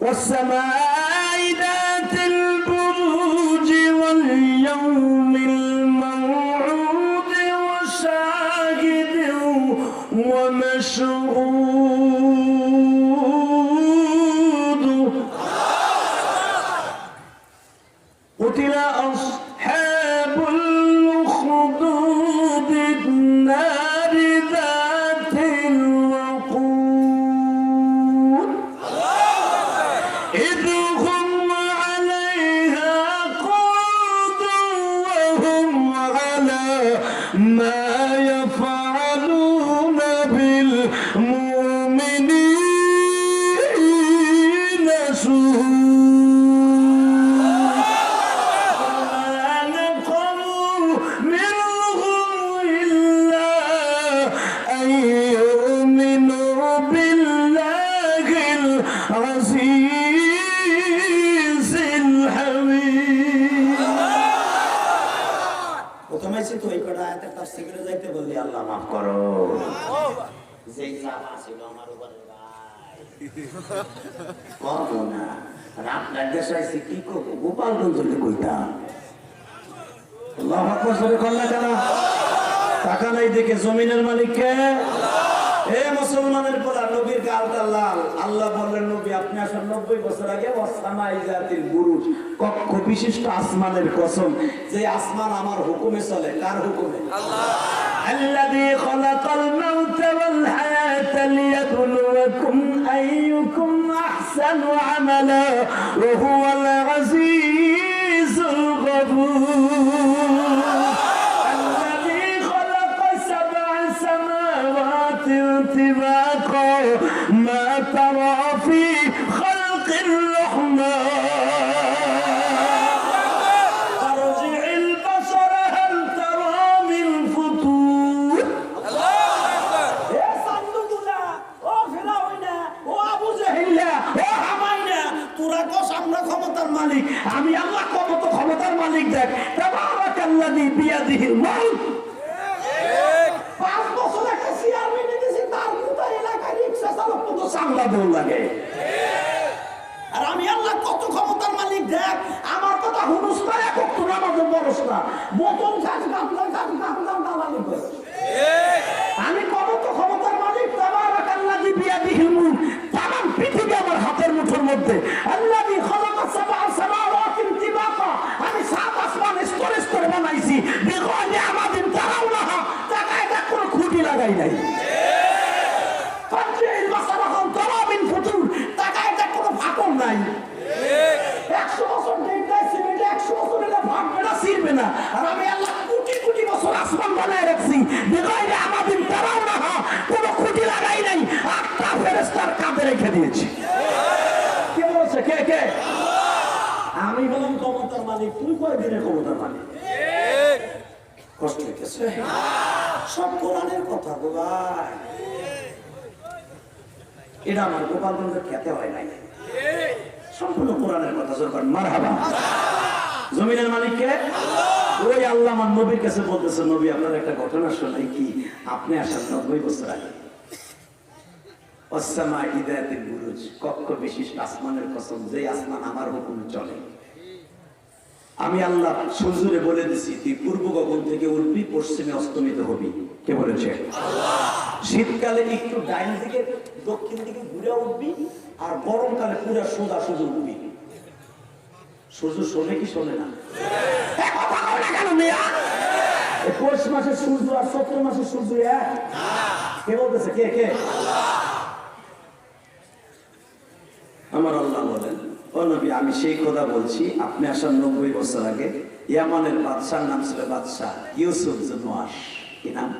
والسماء ذات البروج واليوم الموعود وشاهد ومشهود قتل أصحاب الأخدود النار ذات الوقود إذ هم عليها قعود وهم على ما يفعلون بالمؤمنين شهود আল্লাহ মাফ করো যেই চাপ ছিল আমার উপরে কত না আপনার দেশে আইসি কি করবো গোপালগঞ্জে কইতাম আল্লাহ আকবার সরে কল্লা কেন টাকা নাই দেখে জমিনের মালিককে এ মুসলমানের পোলা নবীর গালটা লাল আল্লাহ বললেন নবী আপনি আসার 90 বছর আগে ওয়াসসামাই জাতিল বুরুজ কক্ষ বিশিষ্ট আসমানের কসম যে আসমান আমার হুকুমে চলে কার হুকুমে আল্লাহ الذي خلق الموت والحياة ليبلوكم أيكم أحسن عملا وهو العزيز الغفور الذي خلق 7 سماوات طباقا ما ترى في خلق الرحمن আমি আল্লাহ কত ক্ষমতার মালিক দেখ তাবারাকাল্লাযী বিয়াদিহিল মুলক 5 বছর একটা চেয়ারম্যান দিয়েছে তার পুরো এলাকায় রিকশা চালক কত সামলা দেও লাগে আর আমি আল্লাহ কত ক্ষমতার মালিক দেখ আমার কথা হুনুস করে কত নামাজে বরস না বোতল খাস গামলা দালালি করে আমি কত ক্ষমতার মালিক তাবারাকাল্লাযী বিয়াদিহিল মুলক তামাম পৃথিবী আমার হাতের মুঠোর মধ্যে আল্লাযী খালাকা 7 সামাওয়াতিন তিবাকা আমি 7 আসমান স্তরে স্তরে বানাইছি বিগয়রি আমাদিন তারাউনাহা তাকায় দেখ কোনো খুঁটি লাগাই নাই ফাজরিল বাসারাহুম তারাবিন ফুতুর তাকায় দেখ কোনো ফাটল নাই 100 বছর দেখাই সিমেন্টে 100 বছর এটা ভাঙবে না ছিড়বে না আর আমি আল্লাহ কোটি কোটি বছর আসমান বানায় রাখছি বিগয়রি আমাদিন তারাউনাহা কোনো খুঁটি লাগাই নাই 8টা ফেরেশতার কাঁধে রেখে দিয়েছি কে বলছে কে কে আমি বললাম ক্ষমতার মালিক তুই কয় দিনের ক্ষমতার মালিক কষ্ট হইতেছে সব কোরআনের কথা গো ভাই এটা আমার গোপালগঞ্জের খেতে হয় নাই সম্পূর্ণ কোরআনের কথা যখন মারহাবা জমিনের মালিক কে ওই আল্লাহ আমার নবীর কাছে বলতেছে নবী আপনার একটা ঘটনা শোনাই কি আপনি আসার 90 বছর আগে ওয়াসসামাই যাতিল বুরুজ কক্ষ বিশিষ্ট আসমানের কসম যে আসমান আমার হুকুমে চলে আমি আল্লাহ সূর্যরে বলে দিছি তুই পূর্ব গগন থেকে উঠবি পশ্চিমে অস্তমিত হবি কে বলেছে আল্লাহ শীতকালে একটু ডাইন দিকে দক্ষিণ দিকে ঘুরে উঠবি আর গরমকালে পুরো সোজা সোজা উঠবি সূর্য শোনে কি শোনে না কথা বলে কেন মিয়া এই পৌষ মাসে সূর্য আর চৈত্র মাসে সূর্য এক কে বলতেছে কে কে আল্লাহ আমার আল্লাহ বলেন ও নবী আমি সেই কথা বলছি আপনি আসার 90 বছর আগে ইয়ামানের বাদশার নাম ছিল বাদশাহ ইউসুফ জুনওয়াশ কি নাম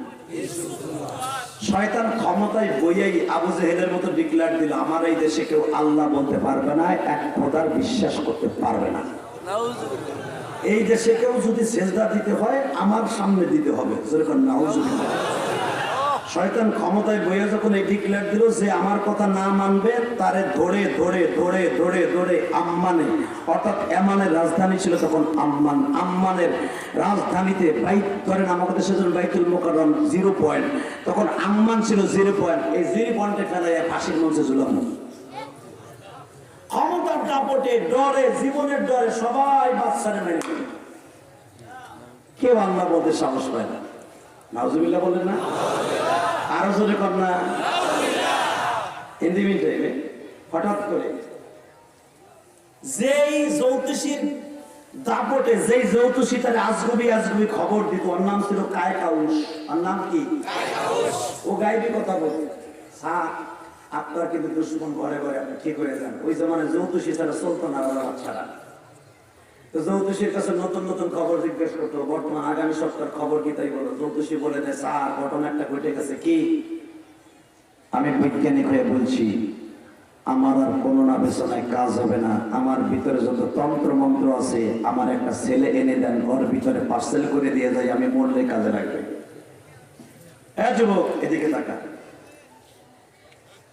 শয়তান ক্ষমতায় বইয়াই আবু জেহেলের মতো ডিক্লেয়ার দিল আমার এই দেশে কেউ আল্লাহ বলতে পারবে না এক খোদার বিশ্বাস করতে পারবে না এই দেশে কেউ যদি সেজদা দিতে হয় আমার সামনে দিতে হবে যেরকম নাউজুবিল্লাহ শয়তান ক্ষমতায় বইয়া যখন এই ডিক্লেয়ার দিল যে আমার কথা না মানবে তারে ধরে ধরে ধরে ধরে ধরে আম্মানে অর্থাৎ এমানের রাজধানী ছিল তখন আম্মান আম্মানের রাজধানীতে বাইত ধরেন আমাদের দেশে যখন বাইতুল মুকাররম 0 পয়েন্ট তখন আম্মান ছিল 0 পয়েন্ট এই 0 পয়েন্টে ফেলাইয়া ফাঁসির মঞ্চে ঝুলানো দাপটে ডরে জীবনের ডরে সবাই বাচ্চারে মেরে ফেলে। কেউ আল্লাহ বলতে সাহস পায় না। নাউজুবিল্লাহ বলেন না? আরো জোরে কর না। হিন্দি মিনিটে হঠাৎ করে যেই জ্যোতিষীর দাপটে যেই জ্যোতিষী তার আজগুবি আজগুবি খবর দিত, ওর নাম ছিল কায়কাউস। ওর নাম কি? ও গাইবি কথা বলতো, স্যার আপনার কিন্তু দুশ্মন ঘরে ঘরে, আপনি ঠিক করে যান। ওই জমানে জ্যোতিষী ছাড়া চলতো না, ছাড়া। তো জ্যোতিষীর কাছে নতুন নতুন খবর জিজ্ঞেস করতো, বর্তমান আগামী সপ্তাহ খবর কি, তাই বলো। জ্যোতিষী বলে দেয়, স্যার ঘটনা একটা ঘটে গেছে। কি? আমি বৈজ্ঞানিক হয়ে বলছি, আমার আর কোনো না বেচনায় কাজ হবে না। আমার ভিতরে যত তন্ত্র মন্ত্র আছে, আমার একটা ছেলে এনে দেন, ওর ভিতরে পার্সেল করে দিয়ে যাই, আমি মরলে কাজে লাগবে। হ্যাঁ যুবক, এদিকে তাকা।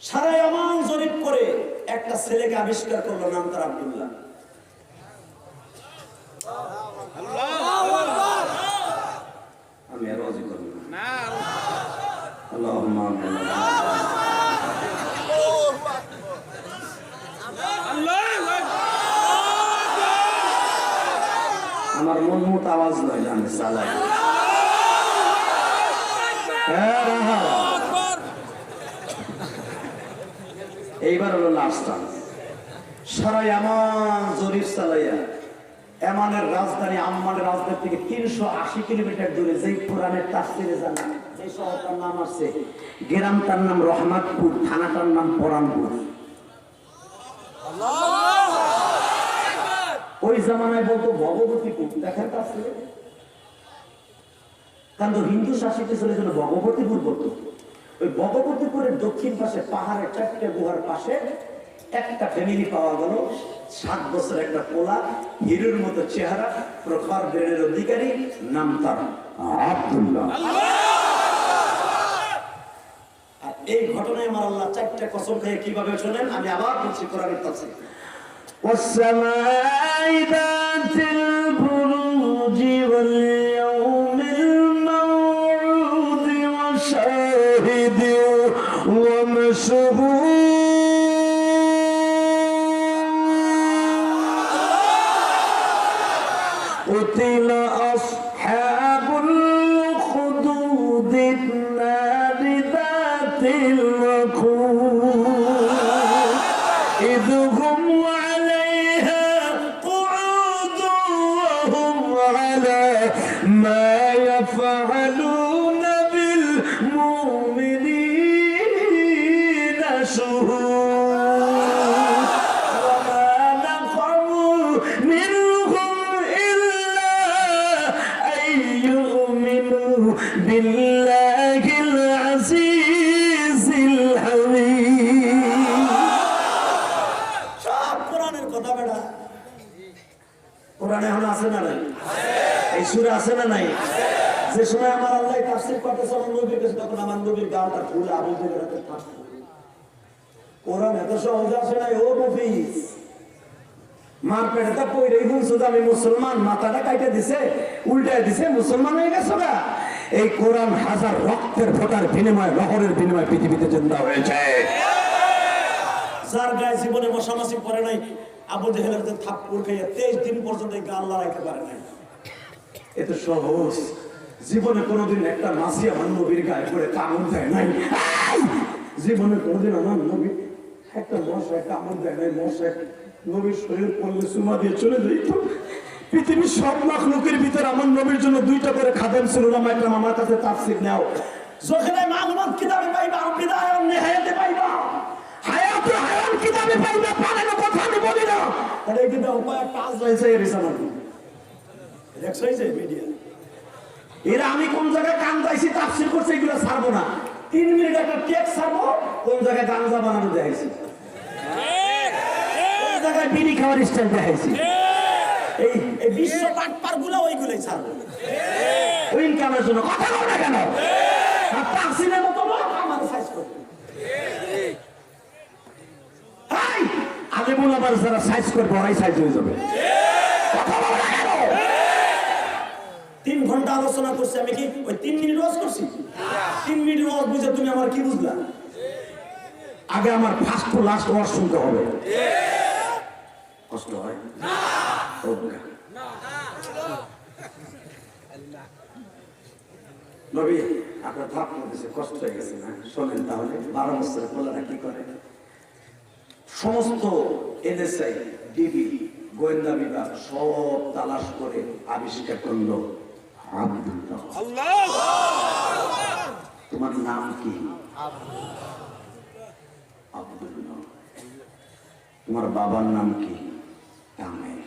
সারা এমন জরিপ করে একটা ছেলেকে আবিষ্কার করলো, নাম তার আব্দুল্লাহ। আমি আর রাজি করব না। আল্লাহুম্মা আমিন। আমার মন মত আওয়াজ নয়, আমি চালাই। এইবার হলো লাস্ট চান্স। সারা এমন জরিপ চালাইয়া এমানের রাজধানী আম্মানের রাজধানী থেকে 380 কিলোমিটার দূরে যেই কোরআনের তাফসীরে জানা, যে শহরটার নাম আছে, গ্রামটার নাম রহমাতপুর, থানাটার নাম পরানপুর। ওই জামানায় বলতো ভগবতীপুর, দেখার কাছে কারণ হিন্দু শাসিত ছিল জন্য ভগবতীপুর বলতো। ওই ভগবতীপুরের দক্ষিণ পাশে পাহাড়ের 4টে গুহার পাশে একটা ফ্যামিলি পাওয়া গেল। 7 বছর একটা পোলা, হিরোর মতো চেহারা, প্রখর ব্রেনের অধিকারী, নাম তার আব্দুল্লাহ। আর এই ঘটনায় আমার আল্লাহ 4টা কসম খেয়ে কিভাবে শোনেন, আমি আবার বলছি কোরআনের তাফসীর। والسماء ذات البروج واليوم الموعود وشاهد ومشهود قتل أصحاب الأخدود النار ذات الوقود إذ هم عليها قعود وهم على ما يفعلون بالمؤمنين شهود وما نقموا منهم إلا أن يؤمنوا بالله العزيز الحميد। কোরআনে এখন আছে না নাই? এই সূরা আছে না নাই? যে সময় আমার আল্লাহ তাফসীর করতেছে আমার নবীর কাছে, তখন আমার নবীর গালটা ফুলে আবু জেহেল হাতে থাকতো। কোরআন এত সহজ আসে নাই ও মুফিস। মার পেটে পইরেই শুনছো যে আমি মুসলমান, মাথাটা কাইটা দিছে, উল্টায় দিছে, মুসলমান হয়ে গেছো না। এই কোরআন হাজার রক্তের ফোঁটার বিনিময়ে, লহরের বিনিময়ে পৃথিবীতে জিন্দা হয়েছে। যার গায়ে জীবনে মশামাছি পড়ে নাই, আবু জেহেলের থাপ্পড় খাইয়া 23 দিন পর্যন্ত এই গাল লড়াইতে পারে নাই। এত সহজ। জীবনে কোনোদিন একটা মাসি আমার নবীর গায়ে পড়ে কামড় দেয় নাই। জীবনে কোনোদিন আমার নবী একটা মশায় কামড় দেয় নাই। মশায় নবীর শরীর পড়লে চুমা দিয়ে চলে যাইত। পৃথিবীর সব মাখলুকের ভিতরে আমার নবীর জন্য 2টা করে খাদেম ছিল। একটা আমার কাছে তাফসীর নাও, যখনই মালুমাত কিতাবে পাইবা, বিদায় ও নিহায়াতে পাইবা, হায়াতে হায়াত কিতাবে পাইবা, পারেন কথা আমি বলি না। আরে কিন্তু উপায় কাজ রয়েছে এর সামনে। দেখছই যে মিডিয়া এরা আমি কোন জায়গায় কান দাইছি তাফসীর করছে, এগুলো ছাড়বো না। 3 মিনিট একটা টেক্সট ছাড়বো, কোন জায়গায় গাঞ্জা বানানো দেখাইছি, কোন জায়গায় বিড়ি খাওয়ার স্টাইল দেখাইছি। এই বিশ্ব পাটপার গুলো ওইগুলোই ছাড়বো ওই ইনকামের জন্য। কথা বল না কেন? তাফসীরের মতো লোক আমার সাইজ করবে। এই আলেমুল আবার যারা সাইজ করবে ওরাই সাইজ হয়ে যাবে। কথা বল না কেন? 3 ঘন্টা আলোচনা করছি আমি, কি ওই 3 মিনিট ওয়াজ করছি? 3 মিনিট ওয়াজ বুঝে তুমি আমার কি বুঝলা? আগে আমার ফার্স্ট টু লাস্ট ওয়াজ শুনতে হবে। কষ্ট হয় হোক না। নবী আপনার থাপ মধ্যে কষ্ট হয়ে গেছে না? শোনেন তাহলে 12 বছরের পোলারা কি করে? সমস্ত এনএসআই, ডিবি, গোয়েন্দা বিভাগ সব তালাশ করে আবিষ্কার করলো আব্দুল্লাহ। তোমার নাম কি? আব্দুল্লাহ। তোমার বাবার নাম কি? তামের।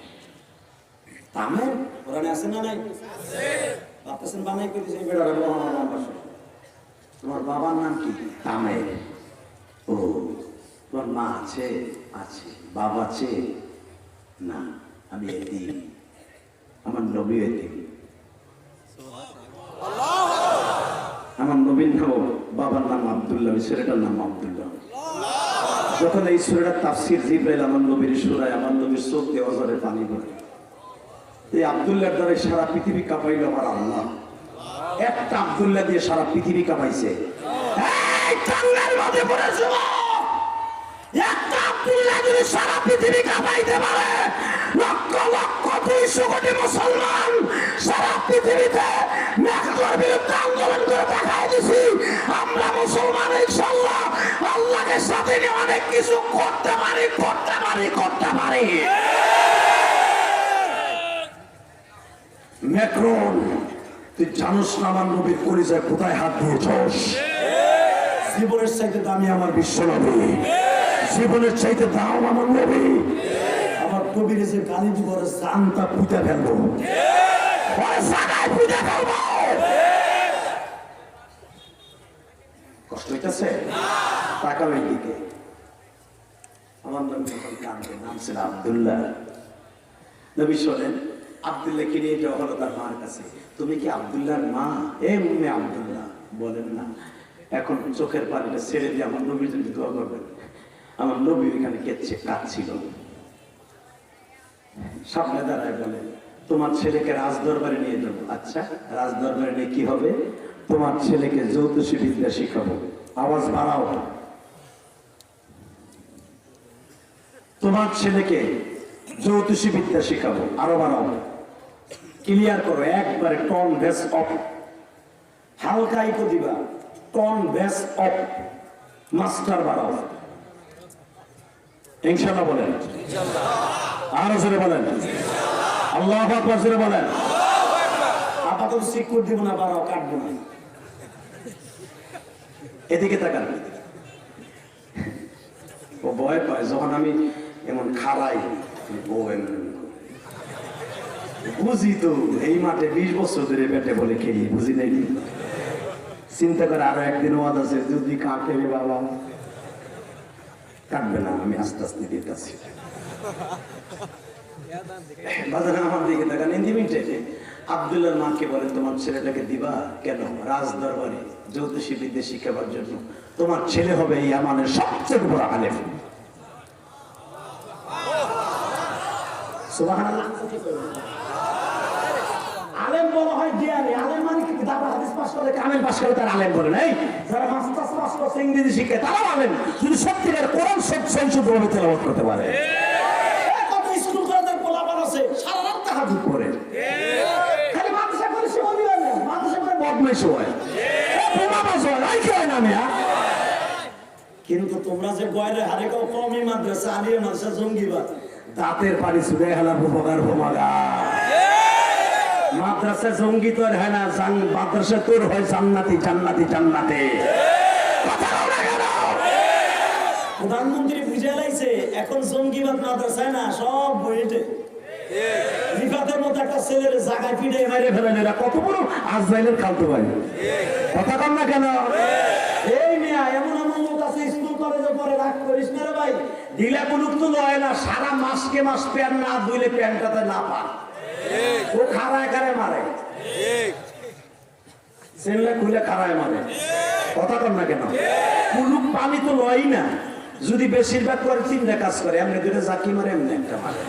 তামের কোরআনে আছে না নাই? বাতাসের বানাই করে দিয়েছে বেড়ার নাম বসে। তোমার বাবার নাম কি? তামের। ও, তোমার মা আছে? আছে। বাবা আছে? না, আমি এতিম। আমার নবী এতিম। আমার নবীর নাম, বাবার নাম আব্দুল্লাহ, ছেলেটার নাম আব্দুল্লাহ। যখন এই সূরাটার তাফসীর জিবরাইল আমার নবীর সূরায়, আমার নবীর চোখ দিয়ে অজরে পানি পড়ে। এই আব্দুল্লাহর দ্বারা সারা পৃথিবী কাঁপাইল আমার আল্লাহ। একটা আব্দুল্লাহ দিয়ে সারা পৃথিবী কাঁপাইছে। এই টাঙ্গাইল মাঝে পড়েছে, একটা আব্দুল্লাহ যদি সারা পৃথিবী কাঁপাইতে পারে, লক্ষ লক্ষ 200 কোটি মুসলমান সারা পৃথিবীতে মেঘালয়ের বিরুদ্ধে আন্দোলন করে দেখাই দিছি আমরা মুসলমান ইনশাআল্লাহ আল্লাহকে সাথে নিয়ে অনেক কিছু করতে পারি, করতে পারি, করতে পারি। ম্যাক্রন, তুই জানোস না আমার নবীর পরিচয় কোথায় হাত দিয়েছস? জীবনের চাইতে দামি আমার বিশ্ব নবী, জীবনের চাইতে দাম আমার নবী। আমার নবীর যে গালি দিব জানটা পুঁতে ফেলবো, কষ্ট হইতেছে? টাকা ওই দিকে আমার নবী যখন কাঁদবে, নাম ছিল আব্দুল্লাহ। নবী শোনেন, আব্দুল্লাহ কে নিয়ে যাওয়া হলো তার মার কাছে। তুমি কি আব্দুল্লাহর মা? এ উম্মে আব্দুল্লাহ। বলেন না। এখন চোখের পানিটা ছেড়ে দিয়ে আমার নবীর জন্য দোয়া করবেন। আমার নবী এখানে কাঁদছিল। সামনে দাঁড়ায় বলে, তোমার ছেলেকে রাজদরবারে নিয়ে যাবো। আচ্ছা, রাজদরবারে নিয়ে কি হবে? তোমার ছেলেকে জ্যোতিষী বিদ্যা শিখাবো। আওয়াজ বাড়াও। তোমার ছেলেকে জ্যোতিষী বিদ্যা শিখাবো, আরো বাড়াও। ক্লিয়ার করো একবারে, টন বেস অফ। হালকা ইকো দিবা, টন বেস অফ, মাস্টার বাড়াও। ইনশাআল্লাহ বলেন, আরো জোরে বলেন, আল্লাহু আকবার জোরে বলেন। আপাতত সিকিউর দিব না, বাড়াও, কাটবো না। এদিকে তাকান। ও ভয় পায় যখন আমি এমন খাড়াই, বুঝি তো এই মাঠে 20 বছর ধরে বেটে বলে খেলি, বুঝি নাই। চিন্তা করে আরো একদিন ওয়াদ আছে, যদি কাটে বাবা। কাটবে না, আমি আস্তে আস্তে দিতেছি। বাজারে আমার দিকে তাকান। ইন্দিমিটেটে আব্দুল্লাহর মাকে বলে, তোমার ছেলেটাকে দিবা কেন? রাজ দরবারে জ্যোতিষী বিদ্যা শিখাবার জন্য। তোমার ছেলে হবে এই আমাদের সবচেয়ে বড় আলেম। সুবহানাল্লাহ। আলেম বলা হয় জ্ঞানী। আলেম মানে কি? কিতাব হাদিস পাস করে, কামেল পাস করে তার আলেম বলে নাই। যারা মাস্টার্স পাস করে, ইংরেজি শিখে, তারাও আলেম। যদি সত্যিকার কোরআন শুদ্ধভাবে তেলাওয়াত করতে পারে। কত স্কুল কলেজের পোলাপান আছে সারা রাত তাহাজ্জুদ করে, খালি মাদ্রাসা করে সেবা দিবেন না, মাদ্রাসা করে বদমাইশ হয়, বোমাবাজ হয়, রাইখে হয় না মিয়া। কিন্তু তোমরা যে গয়রে হারে কওমি মাদ্রাসা, আলিয়া মাদ্রাসা, জঙ্গিবাদ, দাঁতের পানি ছুড়ে হেলা উপকার ভোমাগা। মাদ্রাসা জঙ্গি তোর হয় না, মাদ্রাসা তোর হয় জান্নাতি, জান্নাতি, জান্নাতে। প্রধানমন্ত্রী বুঝে লাইছে এখন জঙ্গিবাদ মাদ্রাসায় না, সব বইতে। রিফাতের মতো একটা ছেলের জায়গায় পিড়ে মেরে ফেলেন। এরা কত বড় আজরাইলের খালতো ভাই, কথা কন না কেন? এই মিয়া এমন এমন লোক আছে স্কুল কলেজে পরে, রাগ করিস না রে ভাই। দিলে কুলুক তো লয় না, সারা মাসকে মাস প্যান্ট না ধুইলে প্যান্টটাতে না পা, ও খাড়ায় খাড়ায় মারে। ছেলে খুলে খাড়ায় মারে, কথা কন না কেন? কুলুক পানি তো লয়ই না। যদি বেশিরভাগ করে 3টা কাজ করে, এমনি 2টা জাকি মারে, এমনি একটা মারে।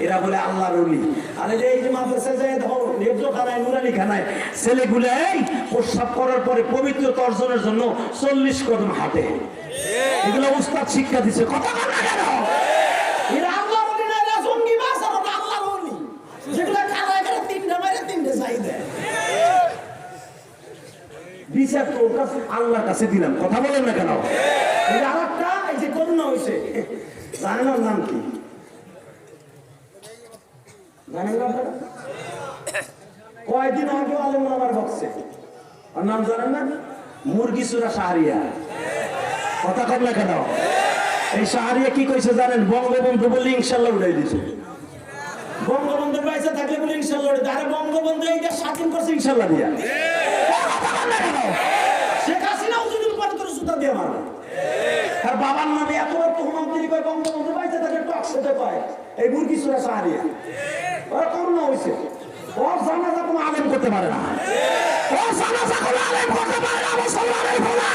এরা বলে আল্লাহর ওলি। আরে এই যে মাদ্রাসায় যায় ধরো লেবজো খানায়, নুরানি খানায়, ছেলেগুলো এই প্রস্রাব করার পরে পবিত্রতা অর্জনের জন্য 40 কদম হাঁটে। এগুলো উস্তাদ শিক্ষা দিচ্ছে, কথা বল না কেন? এরা আল্লাহর ওলি কাছে দিলাম, কথা বলেন না কেন? এই আর একটা, এই যে করোনা হয়েছে, জানেন ওর নাম কি? জানেন না আপনারা? কয়েকদিন আগে আলেম আমার বক্সে, ওর নাম জানেন না? মুরগি চূড়া শাহরিয়া। কথা কম না কেন? এই শাহরিয়া কি কইছে জানেন? বঙ্গবন্ধু বলে ইনশাল্লাহ উড়াই দিছে। বঙ্গবন্ধুর পয়সা থাকলে বলে ইনশাল্লাহ উড়াই, আরে বঙ্গবন্ধু এইটা স্বাধীন করছে ইনশাল্লাহ দিয়া। শেখ হাসিনাও যদি উৎপাদন করে সুতা দিয়ে মারবে। আর বাবার নামে এত প্রমাণিত কয় বঙ্গবন্ধু পয়সা থাকলে টক সেটা কয় এই মুরগি চূড়া শাহরিয়া। ওরা করোনা হয়েছে, ওর জানাজা কোনো আলেম করতে পারে না, ওর জানাজা কোনো আলেম করতে পারে না। মুসলমানের ভোলা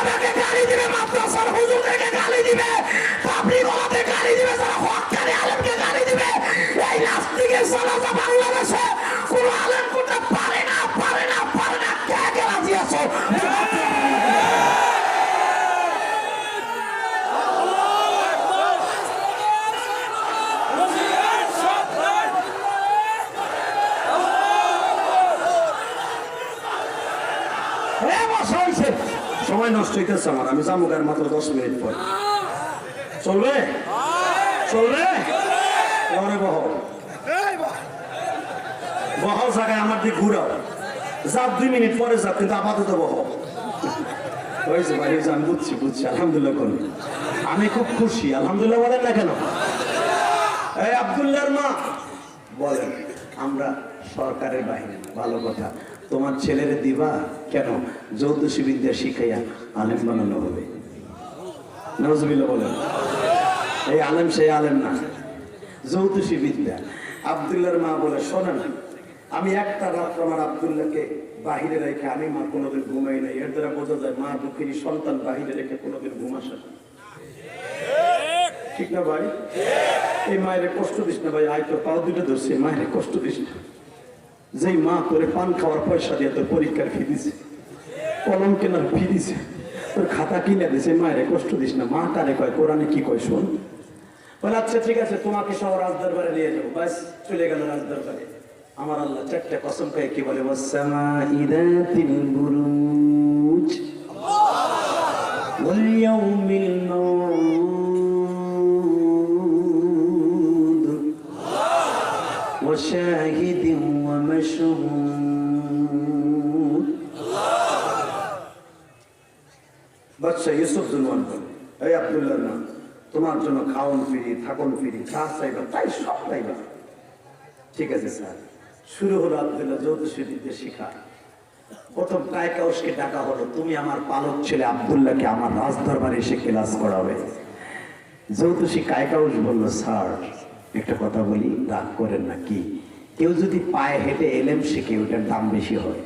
আলেমকে গালি দিবে, মাদ্রাসার হুজুরদেরকে গালি দিবে, পাবলিককে গালি দিবে, যারা হকারি আলেমকে গালি দিবে। এই নাস্তিকের জানাজা বাংলাদেশে কোনো আলেম করতে পারে না, পারে না, পারে না। কে কে রাজি আছো? সময় নষ্ট হইতেছে আমার, আমি যাবো আর মাত্র 10 মিনিট পর। চলবে? চলবে? বহাও জায়গায় আমার দিকে ঘুরাও, যাও 2 মিনিট পরে যাও, কিন্তু আপাতত বহাও। হয়েছে ভাই, আমি বুঝছি বুঝছি, আলহামদুলিল্লাহ করুন। আমি খুব খুশি, আলহামদুলিল্লাহ বলেন না কেন? এই আব্দুল্লাহর মা বলেন আমরা সরকারের বাহিনী, ভালো কথা। তোমার ছেলেরে দিবা কেন? জ্যোতিষী বিদ্যা শিখাইয়া আলেম বানানো হবে। নাউজুবিল্লাহ বলেন। এই আলেম সেই আলেম না, জ্যোতিষী বিদ্যা। আব্দুল্লাহর মা বলে শোনেন, আমি একটা রাত্র আমার আব্দুল্লাহকে বাহিরে রেখে আমি মা কোনোদিন ঘুমাই নাই। এর দ্বারা বোঝা যায় মা দুঃখিনী সন্তান বাহিরে রেখে কোনোদিন ঘুম আসে না। ঠিক না ভাই? এই মায়ের কষ্ট দিস না ভাই, আয় তো পাও দুটো ধরছে, মায়ের কষ্ট দিস না। যেই মা তোরে পান খাওয়ার পয়সা দিয়ে তোর পরীক্ষার ফি দিছে, কলম কেনার ফি দিছে, তোর খাতা কিনে দিছে, মায়ের কষ্ট দিস না। মা কারে কয়, কোরআনে কি কয় শোন। বলে আচ্ছা ঠিক আছে, তোমাকে সব রাজদরবারে নিয়ে যাবো। ব্যাস চলে গেল রাজদরবারে। আমার আল্লাহ চারটা কসম খায় কি বলে, ওয়াসসামা'i যাতিল বুরুজ ওয়াল ইয়াউমিল মাউউদ ওয়া শাহিদিন ওয়া মাশহুদ। বাদশা ইউসুফ জুলওয়ান বলে, এই আব্দুল্লাহর নাম, তোমার জন্য খাওন ফিরি, থাকুন ফিরি, যা চাইবা তাই সব চাইবা। ঠিক আছে স্যার। শুরু হলো আব্দুল্লাহ জ্যোতিষী বিদ্যা শিখা। প্রথম কায়কাউসকে ডাকা হলো, তুমি আমার পালক ছেলে আব্দুল্লাহকে আমার রাজদরবারে এসে ক্লাস করাবে। জ্যোতিষী কায়কাউস বলল, স্যার একটা কথা বলি, রাগ করেন না। কি? কেউ যদি পায়ে হেঁটে এলেম শিখে ওটার দাম বেশি হয়।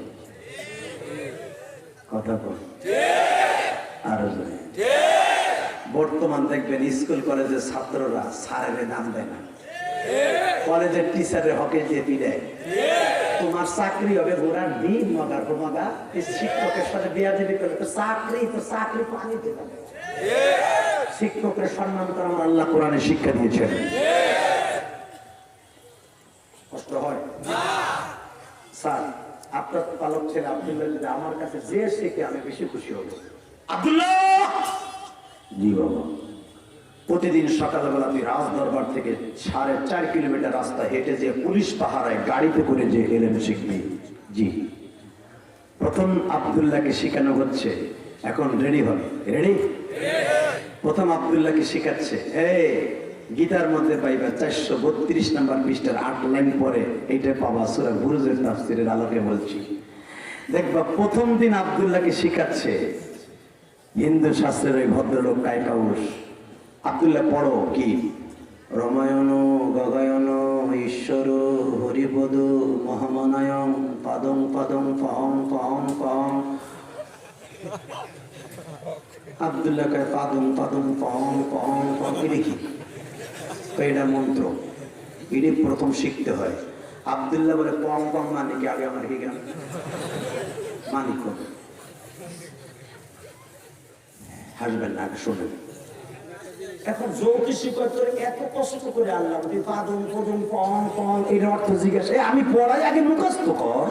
কথা বল। আরো জনে বর্তমান দেখবেন স্কুল কলেজের ছাত্ররা স্যারের দাম দেয় না, কলেজের টিচারের হকে দিয়ে দেয়। তোমার চাকরি হবে ঘোড়ার ডিম মগার মগা, এই শিক্ষকের সাথে বেয়াদবি করলে তো চাকরি পানি দেবে। শিক্ষকের সম্মান করা আমার আল্লাহ কোরআনে শিক্ষা দিয়েছেন। কষ্ট হয় স্যার, আপনার পালক ছেলে আব্দুল্লাহ যদি আমার কাছে যে শিখে আমি বেশি খুশি হব। আব্দুল্লাহ, জি বাবা। প্রতিদিন সকালবেলা তুই রাজদরবার থেকে 4.5 কিলোমিটার রাস্তা হেঁটে যে পুলিশ পাহারায় গাড়িতে করে যে এলেম শিখবি। জি। প্রথম আব্দুল্লাহকে শেখানো হচ্ছে, এখন রেডি হবে। রেডি? প্রথম আব্দুল্লাহকে শেখাচ্ছে, এই গীতার মধ্যে পাইবা 432 নম্বর পৃষ্ঠার 8 লাইন পরে এইটা পাবা, সূরা বুরুজের তাফসীরের আলোকে বলছি। দেখবা প্রথম দিন আব্দুল্লাহকে শেখাচ্ছে হিন্দু শাস্ত্রের ওই ভদ্রলোক কায়কাউস। আব্দুল্লাহ পড়ো কি? রমায়ণ গগায়ন ঈশ্বর হরিপদ মহামনায়ং পাদং পাদং পহং পহং পহং। আব্দুল্লাহ কয় পাদং পাদং পহং পহং পহং। এটা কি? এটা মন্ত্র, এটি প্রথম শিখতে হয়। আব্দুল্লাহ বলে পং পং মানে কি? আগে আমার কি জ্ঞান মানি কর, হাসবেন না, শোনেন। এখন জ্যোতিষী এত কষ্ট করে আল্লাহ পাদম পদম পং পং এর অর্থ জিজ্ঞাসা, আমি পড়াই আগে মুখস্থ কর।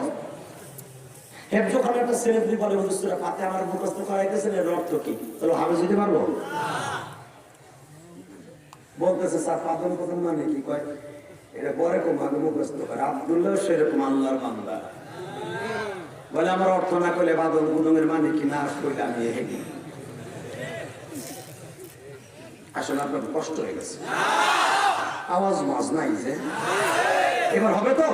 হেফজ খান একটা ছেলে বলে হুজুরা ফাতে আমার মুখস্থ করাইতেছেন এর অর্থ কি? তাহলে হাফেজ হইতে পারবো? বলতেছে স্যার পাদন প্রথম মানে কি কয় এটা পরে কম আগে মুখস্থ করে। আব্দুল্লাহ সেরকম আল্লাহর বান্দা বলে আমার অর্থ না করলে বাদল গুদমের মানে কি না কইলে আমি আসলে আপনার কষ্ট হয়ে গেছে, আওয়াজ মাজ নাই যে এবার হবে তো।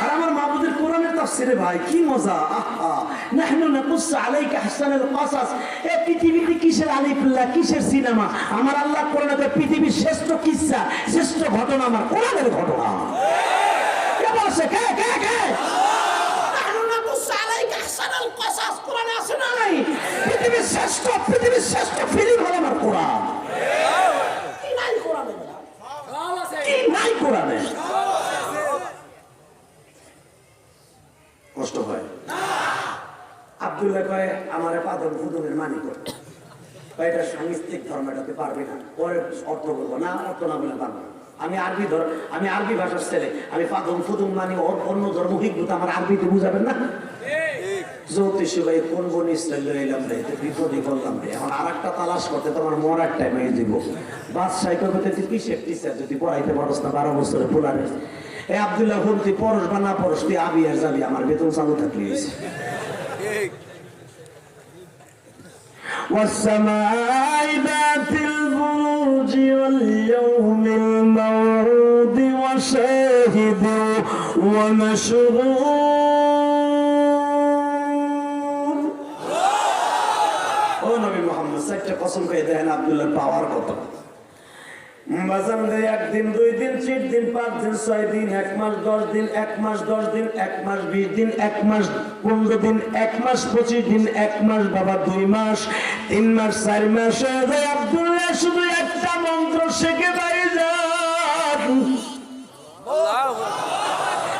আর আমার মাহবুবের কোরআনের তাফসীরে ভাই কি মজা, আহা নাহনু নাকুস আলাইকা আহসানাল কাসাস। এই পৃথিবীতে কিসের আলিফুল্লাহ কিসের সিনেমা, আমার আল্লাহ কোরআনে পৃথিবীর শ্রেষ্ঠ কিসসা শ্রেষ্ঠ ঘটনা আমার কোরআনের ঘটনা। কে বলছে? কে কে কে? নাহনু নাকুস আলাইকা আহসানাল কাসাস কোরআনে আছে না নাই? পৃথিবীর শ্রেষ্ঠ ফিল্ম হলো আমার কোরআন। কি নাই কোরআনে? কি নাই কোরআনে? কষ্ট হয়। আব্দুল্লাহ কয় আমারে পাদন ফুদনের মানি কর, এটা সাংস্কৃতিক ধর্ম, এটাতে পারবি না, পরে অর্থ বলবো না, অর্থ না বলে পারবো না। আমি আরবি ভাষার ছেলে, আমি পাদন ফুদন মানি, অন্য ধর্ম হিন্দু আমার আরবিতে বুঝাবেন না। জ্যোতিষী ভাই কোন কোন ইসরায়েল এলাম রে, বিপদে করলাম রে, এখন আর একটা তালাশ করতে তোমার মরার টাইম হয়ে দিব। বাদশাহ করবে কিসের টিচার যদি পড়াইতে পারস না 12 বছরে পোলারে। এই আব্দুল্লাহ হুম তুই পরশ বা না পরশ তুই আবি আর যাবি, আমার বেতন চালু থাকলে والسماء ذات البروج واليوم الموعود وشاهد ومشهود। ও নবী মুহাম্মদ সাইটটা কসম করে দেখেন আব্দুল্লাহর পাওয়ার কত। বাজান রে 1 দিন 2 দিন 4 দিন 5 দিন 6 দিন 1 মাস 10 দিন 1 মাস 10 দিন 1 মাস 20 দিন 1 মাস 15 দিন 1 মাস 25 দিন 1 মাস বাবা 2 মাস 3 মাস 4 মাস হয়ে যায়। আব্দুল্লাহ শুধু একটা মন্ত্র শিখে বাইজান,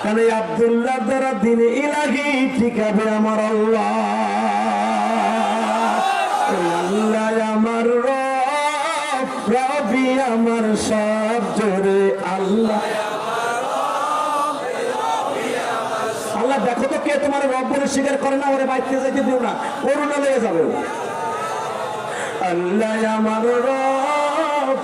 কারণ আব্দুল্লাহ দ্বারা দিন ইলাহি ঠিকাবে আমার আল্লাহ। আল্লাহ আমার রবি আমার সব জোরে আল্লাহ। আল্লাহ দেখো তো কে তোমার রব বলে স্বীকার করে না, ওরে বাইতে যাইতে দিও না, করোনা লেগে যাবে। আল্লাহ আমার রব,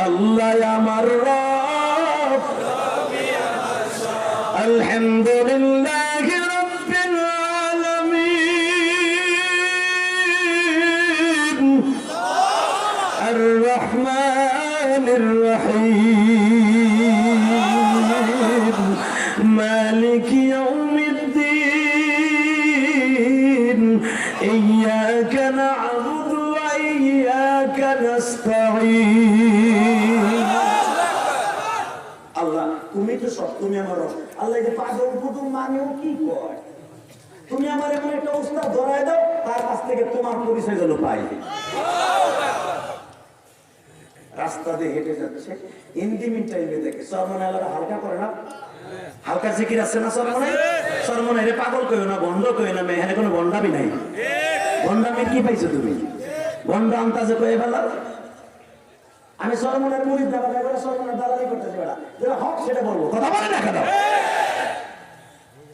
আল্লাহ আমার রব, আলহামদুলিল্লাহ الرحمن الرحيم مالك يوم الدين إياك نعبد وإياك نستعين। আল্লাহ তুমি তো সব, তুমি আমার রব। আল্লাহ যে পাগল পুতুল মানেও কি কয়, তুমি আমার এমন একটা উস্তাদ ধরায় দাও তার কাছ থেকে তোমার পরিচয় যেন পাই। রাস্তা দিয়ে হেঁটে যাচ্ছে, ইন্দিমিন টাইমে দেখে সরমনে আল্লাহরা হালকা করে না, হালকা জিকির আছে না সরমনে। সরমনে রে পাগল কইও না, বন্ধ কইও না, এখানে কোনো বন্ডামি নাই। বন্ডামি কি পাইছো তুমি? বন্ড আন্তাজে কয়ে ফেলাও। আমি সরমনের মুরিদ না বাবা, এবারে সরমনের দালালি করতেছি বেড়া, যেটা হক সেটা বলবো, কথা বলে না কেন?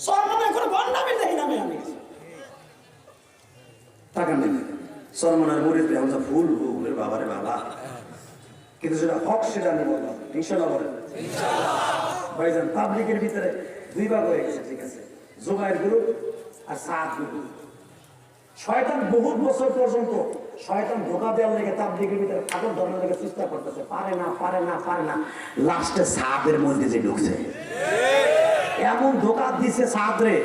সরমনে কোনো বন্ডামি নেই নামে আমি টাকা নেই। সরমনের মুরিদ আমরা ভুল ভুলের বাবারে বাবা, কিন্তু যেটা হক সেটা আমি বললাম ইনশাআল্লাহ বলেন। ভাইজান পাবলিকের ভিতরে 2 ভাগ হয়ে গেছে, ঠিক আছে, জুবাইর গ্রুপ আর সাদ গ্রুপ। শয়তান বহুত বছর পর্যন্ত শয়তান ধোঁকা দেওয়ার লেগে তাবলিগের ভিতরে ফাটল ধরার লেগে চেষ্টা করতেছে, পারে না। লাস্টে সাদের মধ্যে যে ঢুকছে, এমন ধোঁকা দিছে সাদরে।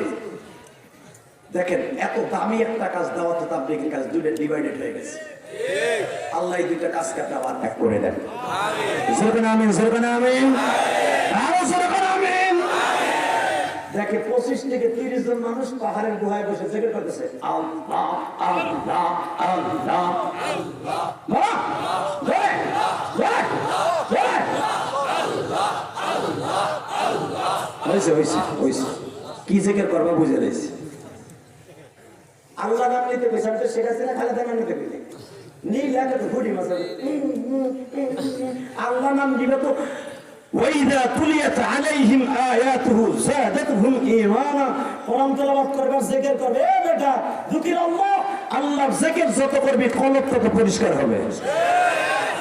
দেখেন এত দামি একটা কাজ দেওয়া তো তাবলিগের কাজ দুইটা ডিভাইডেড হয়ে গেছে। আল্লাহ এই দুইটা কাজকে আপনি আবার এক করে দেন। দেখে 25 থেকে 30 জন মানুষ পাহাড়ের গুহায় বসে জিকির করতেছে, আল্লাহ আল্লাহ আল্লাহ কি জিকির করবা বুঝে রয়েছে। আল্লাহ নাম নিতে পেছাতে শেখাচ্ছে না, খালেদা নাম নিতে পেলে নীল লাগে তো ঘুরি মাছ আল্লাহ নাম দিবে তো ওয়াইদা তুলিয়াত আলাইহিম আয়াতুহু যাদাতহুম ঈমানা কোরআন তেলাওয়াত করবে জিকির করবে এ বেটা যিকির আল্লাহর জিকির যত করবি কলব তত পরিষ্কার হবে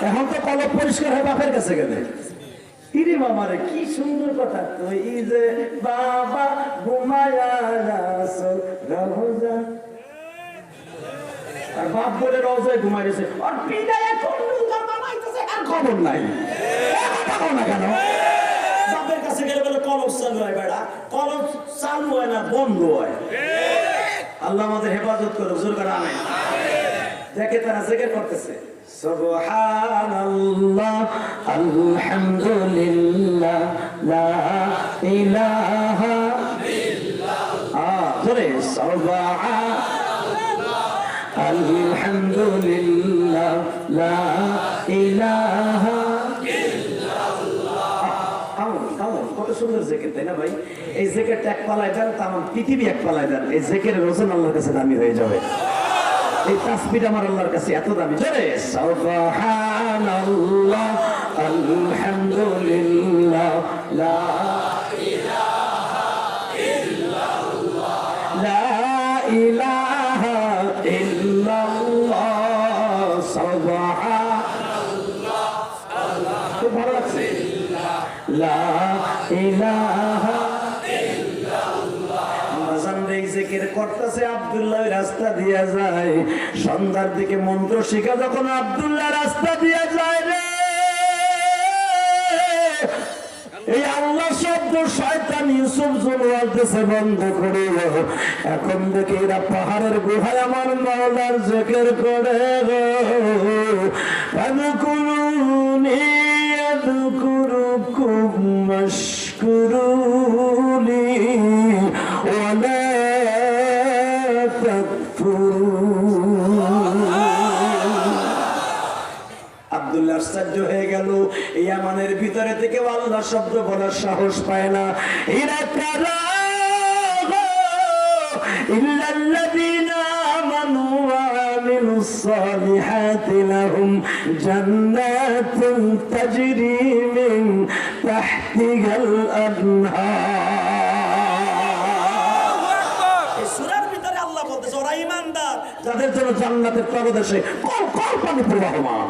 এখন তো কলব পরিষ্কার হয় বাপের কাছে গেলে ইরে বাবারে কি সুন্দর কথা তুই যে বাবা ঘুমায়া রাসূল রওজা আর বাপ বলে রওজায় ঘুমাইছে আর বিদায় কোন রোজা বানাইতেছে আর খবর নাই কথা না কেন বাপের কাছে গেলে বলে কলব চালু হয় বেটা কলব চালু হয় না বন্ধ হয় আল্লাহ আমাদের হেফাজত করুক জোর করে আমিন দেখে তারা জিকির করতেছে সুবহানাল্লাহ আলহামদুলিল্লাহ লা ইলাহা ইল্লাল্লাহ জোরে সুবহানাল্লাহ আলহামদুলিল্লাহ লা ইলাহা ইল্লাল্লাহ কত সুন্দর জিকির তাই না ভাই এই জিকিরটা এক পালায় দেন তামাম পৃথিবী এক পালায় দেন এই জিকিরের ওজন আল্লাহর কাছে দামি হয়ে যাবে এই তাসবিহ আমার আল্লাহর কাছে এত দামি জোরে সুবহানাল্লাহ আলহামদুলিল্লাহ লা ইলাহা ইল্লাল্লাহ লা ইলাহা ইল্লাল্লাহ সুবহানাল্লাহ খুব ভালো লাগছে লা ইলাহা করতেছে আব্দুল্লাহ রাস্তা দিয়া যায় সন্ধ্যার দিকে মন্ত্র শিখা যখন আব্দুল্লাহ রাস্তা দিয়া যায় রে এই আল্লাহ শব্দ শয়তান ইউসুফ বলতেছে বন্ধ করে এখন দেখে এরা পাহাড়ের গুহায় আমার মাওলার জিকির করে ফাযকুরুনি আযকুরুকুম ওয়াশকুরুলি ওয়ালা আব্দুল্লাহ আশ্চর্য হয়ে গেল ইয়ামানের ভিতরে থেকে আল্লাহ শব্দ বলার সাহস পায় না এরা কারা ইল্লাল্লাযীনা আমানু ওয়া আমিলুস সালিহাতি লাহুম জান্নাতুন তাজরি মিন তাহতিহাল আনহার যাদের জন্য জান্নাতের তলদেশে কল কল পানি প্রবাহমান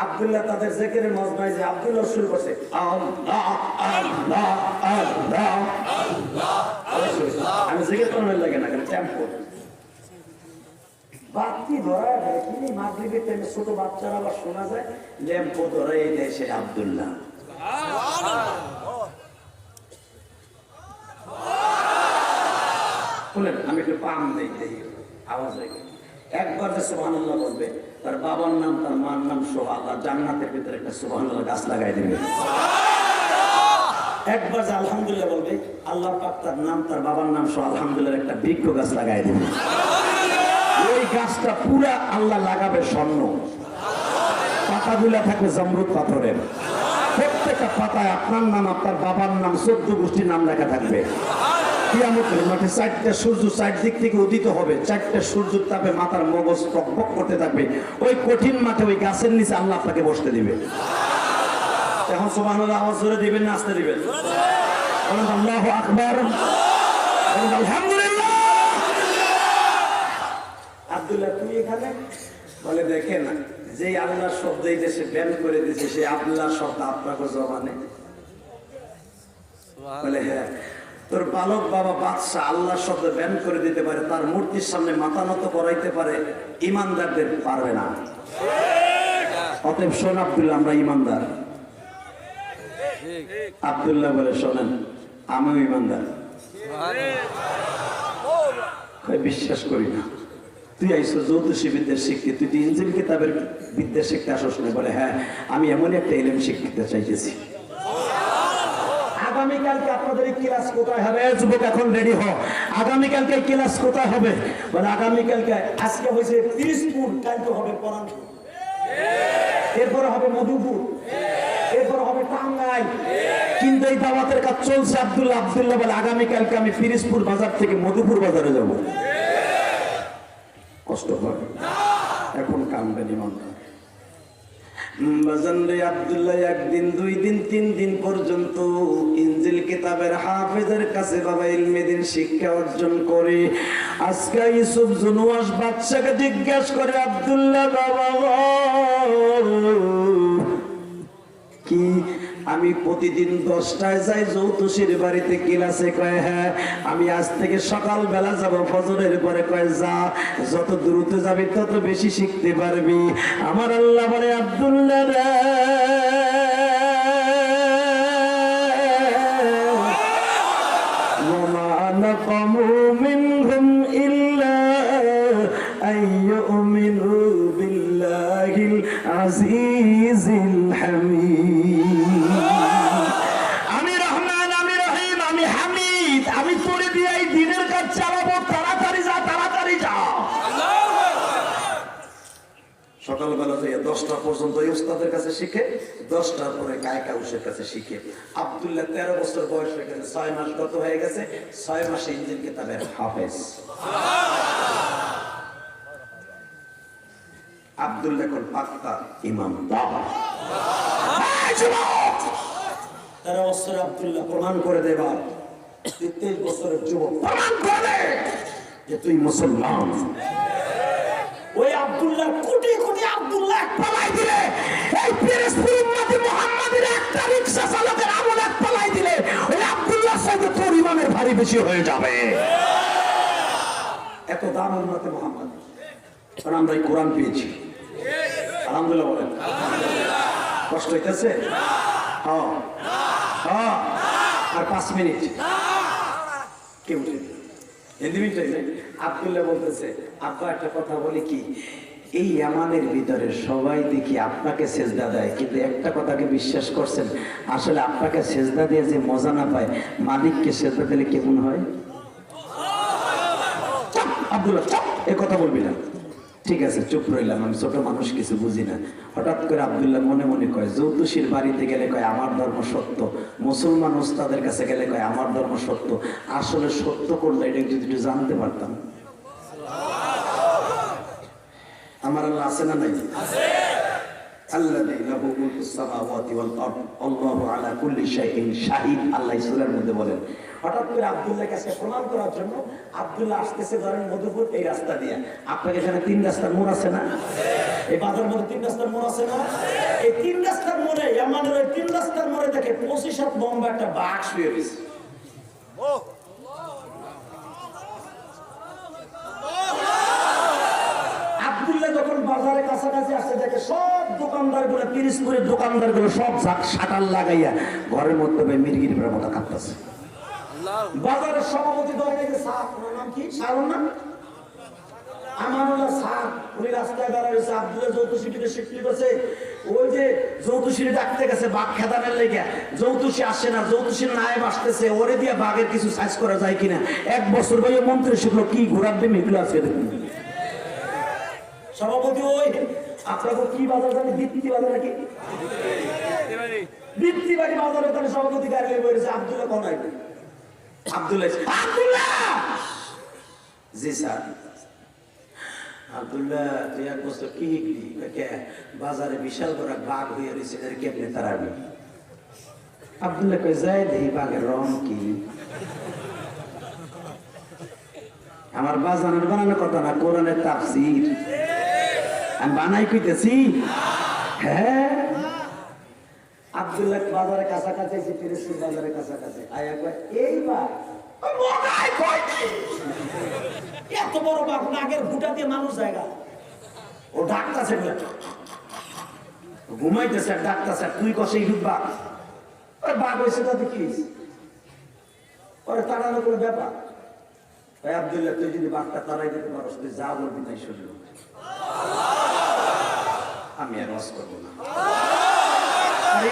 আব্দুল্লাহ তাদের জিকিরের মজমায় যে আব্দুল্লাহ শুরু করছে আল্লাহ আল্লাহ আল্লাহ আল্লাহ আমি জিকির করার লাগে না কেন টেম্পো বাতি ধরা কি মাগরিবের টাইমে ছোট বাচ্চারা আবার শোনা যায় ল্যাম্পো ধরা এই দেশে আব্দুল্লাহ শুনেন আমি একটু পাম দেই আওয়াজ হয় একবার যে সুবহানাল্লাহ বলবে তার বাবার নাম তার মার নাম সহ আল্লাহ জান্নাতের ভিতরে একটা সুবহানাল্লাহ গাছ লাগাই দিবে একবার যে আলহামদুলিল্লাহ বলবে আল্লাহ পাক তার নাম তার বাবার নাম সহ আলহামদুলিল্লাহ একটা বৃক্ষ গাছ লাগাই দিবে ওই গাছটা পুরা আল্লাহ লাগাবে স্বর্ণ পাতাগুলা থাকবে জমরুদ পাথরের প্রত্যেকটা পাতায় আপনার নাম আপনার বাবার নাম 14 গোষ্ঠীর নাম লেখা থাকবে কিয়ামতের মাঠে 4টা সূর্য 4 দিক থেকে উদিত হবে 4টা সূর্যের তাপে মাথার মগজ টকবক করতে থাকবে ওই কঠিন মাঠে ওই গাছের নিচে আল্লাহ আপনাকে বসতে দিবে এখন সুবহানাল্লাহ আওয়াজ জোরে দিবেন না আস্তে দিবেন বলেন আল্লাহু আকবার বলেন আলহামদুলিল্লাহ আব্দুল্লাহ তুমি এখানে বলে দেখেন যে আল্লাহর শব্দ এই দেশে ব্যান করে দিয়েছে সেই আব্দুল্লাহর শব্দ আপনাকে জবানে বলে হ্যাঁ তোর বালক বাবা বাদশাহ আল্লাহর শব্দ ব্যান করে দিতে পারে তার মূর্তির সামনে মাথা নত করাইতে পারে ইমানদারদের পারবে না অতএব শোন আব্দুল্লাহ আমরা ইমানদার আব্দুল্লাহ বলে শোনেন আমিও ইমানদার বিশ্বাস করি না তুই আইসো জ্যোতিষী বিদ্যা শিখতে তুই ইনজিল কিতাবের বিদ্যা শিখতে আসস না বলে হ্যাঁ আমি এমনই একটা ইলম শিখতে চাইতেছি আগামীকালকে আপনাদের এই ক্লাস কোথায় হবে যুবক এখন রেডি হও আগামীকালকে এই ক্লাস কোথায় হবে বলে আগামীকালকে আজকে হয়েছে পিরিজপুর কালকে হবে পরানপুর এরপরে হবে মধুপুর এরপরে হবে টাঙ্গাইল কিন্তু এই দাওয়াতের কাজ চলছে আব্দুল্লাহ বলে আগামীকালকে আমি পিরিজপুর বাজার থেকে মধুপুর বাজারে যাব কষ্ট হয়? এখন কানবেন ইমানদার। বাজান রে, আব্দুল্লাহ একদিন, 2 দিন, 3 দিন পর্যন্ত ইনজিল কিতাবের হাফেজের কাছে বাবা ইলমে দ্বীন শিক্ষা অর্জন করে। আজকে ইউসুফ জুনুয়াস বাদশাকে জিজ্ঞাসা করে, আব্দুল্লাহ বাবা কি আমি প্রতিদিন 10টায় যাই জ্যোতিষীর বাড়িতে ক্লাসে? কয় হ্যাঁ। আমি আজ থেকে সকালবেলা যাব ফজরের পরে। কয় যা, যত দ্রুত যাবি তত বেশি শিখতে পারবি। আমার আল্লাহ বলে, আব্দুল্লাহ রে, ওমা নাকামু মিনহুম ইল্লা আইয়ুমিনু বিল্লাহিল আজিজিল হামিদ। আমি রহমান, আমি রহিম, আমি হামিদ। আমি তোরে দিয়ে এই দিনের কাজ চালাবো। তাড়াতাড়ি যা, তাড়াতাড়ি যা। সকালবেলা থেকে 10টা পর্যন্ত উস্তাদের কাছে শিখে, 10টার পরে কায়কাউসের কাছে শিখে। আব্দুল্লাহ 13 বছর বয়স হয়ে গেছে, 6 মাস গত হয়ে গেছে। 6 মাসে ইনজিল কিতাবের হাফেজ। আব্দুল্লাহ কোন পাক্কা ইমানদার। 13 বছর আব্দুল্লাহ প্রমাণ করে দেবার, 23 বছরের যুবক প্রমাণ করে যে তুই মুসলমান। ওই আব্দুল্লাহ কোটি কোটি আব্দুল্লাহ পালাই দিলে, এই পিরোজপুর উম্মতে মুহাম্মাদের একটা রিকশা চালকের আমল এক পালাই দিলে, ওই আব্দুল্লাহ সাথে তোর ইমানের ভারী বেশি হয়ে যাবে। এত দাম উম্মতে মুহাম্মদ। কারণ আমরা এই কোরআন পেয়েছি। আলহামদুলিল্লাহ বলেন। কষ্ট হইতেছে? হ্যাঁ হ্যাঁ। আর 5 মিনিট কেউ আব্দুল্লাহ বলতেছে, আব্বা একটা কথা বলি কি, এই ইয়ামানের ভিতরে সবাই দেখি আপনাকে সেজদা দেয়, কিন্তু একটা কথাকে বিশ্বাস করছেন, আসলে আপনাকে সেজদা দিয়ে যে মজা না পায়, মালিককে সেজদা দিলে কেমন হয়? আব্দুল্লাহ চুপ, এ কথা বলবি না। ঠিক আছে, চুপ রইলাম, আমি ছোট মানুষ, কিছু বুঝি না। হঠাৎ করে আব্দুল্লাহ মনে মনে কয়, জ্যোতিষীর বাড়িতে গেলে কয় আমার ধর্ম সত্য, মুসলমান ওস্তাদের কাছে গেলে কয় আমার ধর্ম সত্য। আসলে সত্য করলে এটা যদি একটু জানতে পারতাম। আমার আল্লাহ আছে না নাই? আল্লাযী লাহু মুলকুস সামাওয়াতি ওয়াল আরদ আল্লাহু আলা কুল্লি শাইইন শাহীদ। আল্লাহ সূরার মধ্যে বলেন। হঠাৎ করে আব্দুল্লাহর কাছে প্রমাণ করার জন্য আব্দুল্লাহ আসতেছে, ধরেন মধুপুর এই রাস্তা দিয়ে। আপনাকে এখানে 3 রাস্তার মোড় আছে না? এই বাজার মধ্যে 3 রাস্তার মোড় আছে না? এই 3 রাস্তার মোড়ে, আমাদের ওই 3 রাস্তার মোড়ে দেখে 25 নম্বর একটা বাঘ শুয়ে রয়েছে। আব্দুল্লাহ যখন বাজারে কাছাকাছি আসতে দেখে সব দোকানদার গুলো, পিরোজপুরের দোকানদার গুলো সব শাটার লাগাইয়া ঘরের মধ্যে মির্গির মতো কাঁপতেছে। বাজারের সভাপতি দরকারে সাপ, ওনার নাম কি? সারুন না? আমানুল্লাহ সাপ, উনি রাস্তায় দাঁড়াইছে। আব্দুল্লাহ জ্যোতিষীকে শিখতে গেছে, ওই যে জ্যোতিষী ডাকতে গেছে বাঘ খেদানের লেগে, জ্যোতিষী আসে না, জ্যোতিষীর নায়েব আসতেছে, ওরে দিয়ে বাঘের কিছু সাইজ করা যায় কিনা। 1 বছর ভাই মন্ত্রী শিখলো কি ঘোরার দিন এগুলো আজকে দেখুন। সভাপতি ওই আপনাকে কি বাজার জানি, বৃত্তি বাজার নাকি বৃত্তিবাড়ি বাজারে, তাহলে সভাপতি গাড়ি বলেছে আব্দুল্লাহ কোন আইবে? আব্দুল্লাহ, আব্দুল্লাহ জি স্যার। আব্দুল্লাহ তুই 1 বছর কি শিখলি? বাজারে বিশাল বড় বাঘ হয়ে রয়েছে, কেমনে তারাবি? আব্দুল্লাহ কই যায় দেখি বাঘের রং কি। আমার বাজানের বানানোর কথা না, কোরআনের তাফসীর আমি বানাই কইতেছি। হ্যাঁ, আব্দুল্লাহ বাজারে কাছাকাছি, পিরোজপুর বাজারের কাছাকাছি আয়া কয় এই বাঘ এত বড় বাঘ, নাগের ভুটা দিয়ে মানুষ জায়গা। ও ডাকতেছে, ঘুমাইতেছে, ডাকতেছে, তুই কষে ঢুকবা। বাঘ হয়েছে তাতে কি ওরা তাড়ানো করে ব্যাপার। আব্দুল্লাহ তুই যদি বাঘটা তাড়াই দিতে পারস, তুই যা বলবি তাই শুনবো, আমি আর ওয়াজ করবো না।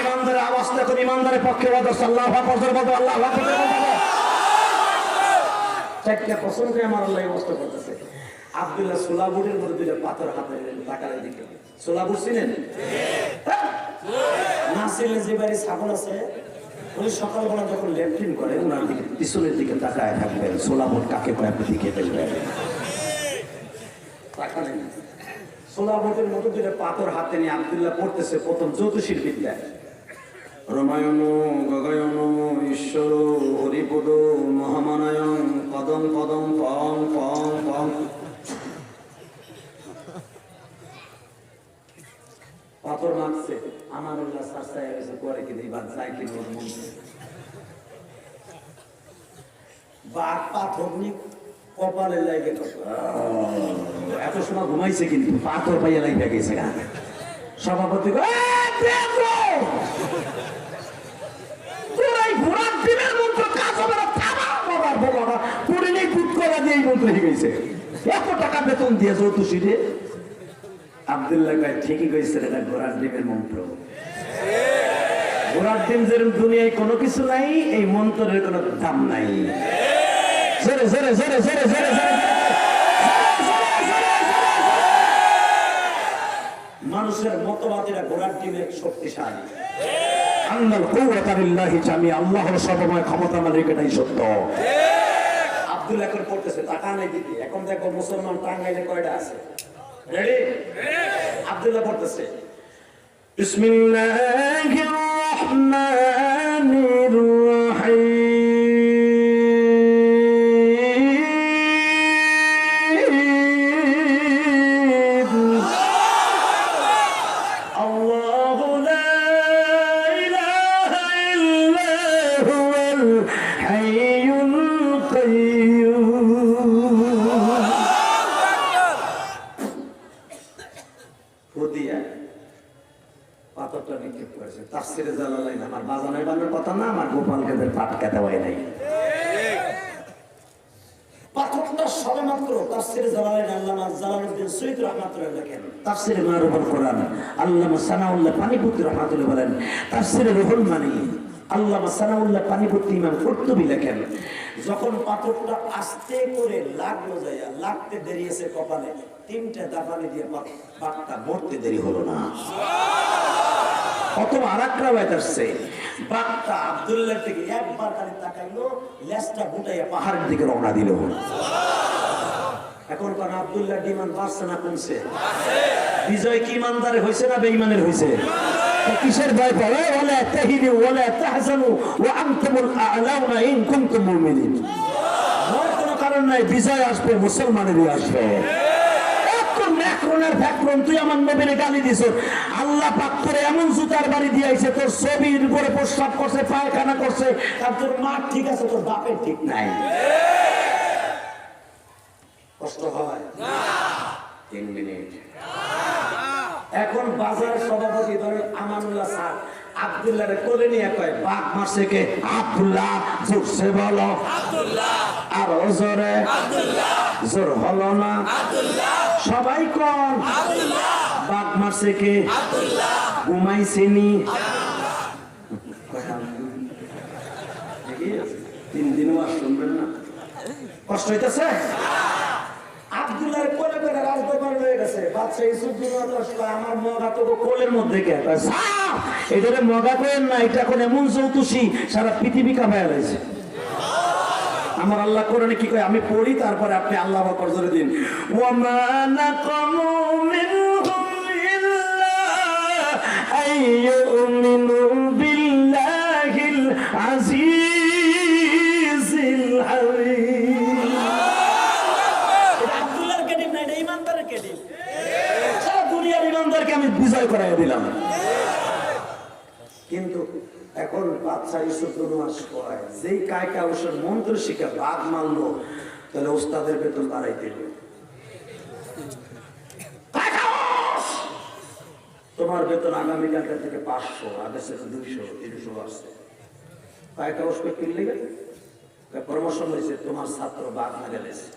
ইমানদারের অবস্থা এখন ইমানদারের পক্ষে আল্লাহু আকবার বলতে, আল্লাহু আকবার বলতে 4টা পছন্দ করে আমার আল্লাহ অবস্থা করতেছে। আব্দুল্লাহ সোলাবুরের মধ্যে 2টা পাথর হাতে টাকার দিকে। সোলাবুর চিনেন? না চিনলে যে বাড়ি ছাগল আছে, উনি সকালবেলা যখন ল্যাট্রিন করে ওনার দিকে পিছনের দিকে তাকায় থাকবেন। সোলাবুর কাকে কয়েক দিকে ফেলবেন, টাকা নেই। সোলাবটের মতো দুটো পাথর হাতে নিয়ে আব্দুল্লাহ পড়তেছে প্রথম জ্যোতিষীর বিদ্যায়। রমায়ণ গগায়ন ঈশ্বর হরিপদ মহামানায়ণ পদম পদম পং পং পং। পাথর মারছে আমার উল্লাহ সারসায় গেছে পরে কি দিই বাদ যায় কি ওর মন বাঘ পাথর নি কপালে লাগে এত সময় ঘুমাইছে কিন্তু পাথর পাইয়া লাগে গেছে গা। সভাপতি ঘোড়ার ডিমের মন্ত্র কাজ হবে না, থামা বাবা পুরি নেই পুত করা দিয়ে এই মন্ত্র হয়ে গেছে। এত টাকা বেতন দিয়ে জ্যোতিষীরে। আব্দুল্লাহ ভাই ঠিকই কইছে, এটা ঘোড়ার ডিমের মন্ত্র। ঘোড়ার ডিম যে দুনিয়ায় কোনো কিছু নাই, এই মন্ত্রের কোনো দাম নাই। জোরে জোরে জোরে জোরে জোরে জোরে মানুষের মতবাদীরা ঘোড়ার ডিমের শক্তিশালী। আল্লাহর কুওয়াতা বিল্লাহি জামিআ, আল্লাহর সর্বময় ক্ষমতা মালিক, এটাই সত্য। আব্দুল্লাহ এখন পড়তেছে টাকা নাই দিতে। এখন দেখো মুসলমান টাঙ্গাইলে কয়টা আছে? রেডি? আব্দুল্লাহ পড়তেছে বিসমিল্লাহির রহমানির রহিম। পাথরটা নিক্ষেপ করেছে। তাফসিরে জালালাইন আমার বাজানের বানানোর কথা না, আমার গোপালকে পাট খেতে হয় নাই। পাথরটা সবেমাত্র তাফসিরে জালালাইন আল্লামা জালালউদ্দিন সৈয়দ রাহমাতুল্লাহ লেখেন। তাফসিরে মারুফুল কোরআন আল্লামা সানাউল্লাহ পানিপতি রাহমাতুল্লাহ বলেন। তাফসিরে রুহুল মানি আল্লামা সানাউল্লাহ পানিপতি ইমাম কুরতুবী লেখেন, যখন পাথরটা আস্তে করে লাগলো যায়, লাগতে দেরি আছে কপালে, তিনটা দাপানি দিয়ে বাঘটা মরতে দেরি হলো না। অথবা আরেকটা বাইত আসছে, বাঘটা আব্দুল্লাহর দিকে একবার খালি তাকাইলো, লেজটা গুটাইয়া পাহাড়ের দিকে রওনা দিল। এখন কোন আব্দুল্লাহ ইমান বাড়ছে না কমছে? বিজয় কি ইমানদারে হয়েছে না বেঈমানের হয়েছে? কিসের ভয় পাবে? ওয়ালা তাহিনু ওয়ালা তাহজানু ওয়া আনতুমুল আ'লাউনা ইন কুনতুম মুমিনিন। ভয়ের কোনো কারণ নাই, বিজয় আসবে, মুসলমানেরই আসবে। তুই আমার নবীরে গালি দিছ, আল্লাহ পাক করে এমন জুতার বাড়ি দিয়েছে, তোর ছবির উপরে প্রস্রাব করছে, পায়খানা করছে, আর তোর মা ঠিক আছে, তোর বাপের ঠিক নাই। কষ্ট হয় না? 3 মিনিট। এখন বাজারের সভাপতি ধরেন আমানুল্লাহ স্যার আব্দুল্লাহরে কোলে নিয়ে কয়, বাঘ মারছে কে? আব্দুল্লাহ। জোরছে বলো আব্দুল্লাহ। আর জোরে আব্দুল্লাহ। জোর হলো না আব্দুল্লাহ। সবাই কোন আব্দুল্লাহ। বাঘ মারছে কে? আব্দুল্লাহ। ঘুমাইছেনি? আব্দুল্লাহ। 3 দিনও আর শুনবেন না? কষ্ট হইতেছে? আব্দুল্লাহর কোলে করে রাজদরবার হয়ে গেছে। বাদশা ইউসুফুল্লাহ আমার মগা তো কোলের মধ্যে কে? এটারে মগা করেন না, এটা কোন এমন চৌতুষী সারা পৃথিবী কাঁপায়া রয়েছে। আমার আল্লাহ কোরআনে কি কয় আমি পড়ি, তারপরে আপনি আল্লাহ আকবার জোরে দিন। ওয়া মা নাকামু মিনহুম ইল্লা আইয়ুমিনু বিল্লাহিল আজিজিল হালিম। আব্দুল্লাহর কেডিম না, এটা ইমানদারের কেডিম। সারা দুনিয়ার ইমানদারকে আমি বিজয় করাইয়া দিলাম। কিন্তু এখন বাদশা ইউসুফ মাস পড়ায়, যেই কায়কা ওসব মন্ত্র শিখে বাঘ মারলো, তাহলে ওস্তাদের বেতন বাড়াইতে হবে। তোমার বেতন আগামীকালটা থেকে 500, আগে ছিল 200, 300 আসছে। কায়কা ওসবে কিনলে প্রমোশন হয়েছে, তোমার ছাত্র বাঘ মেরে গেছে।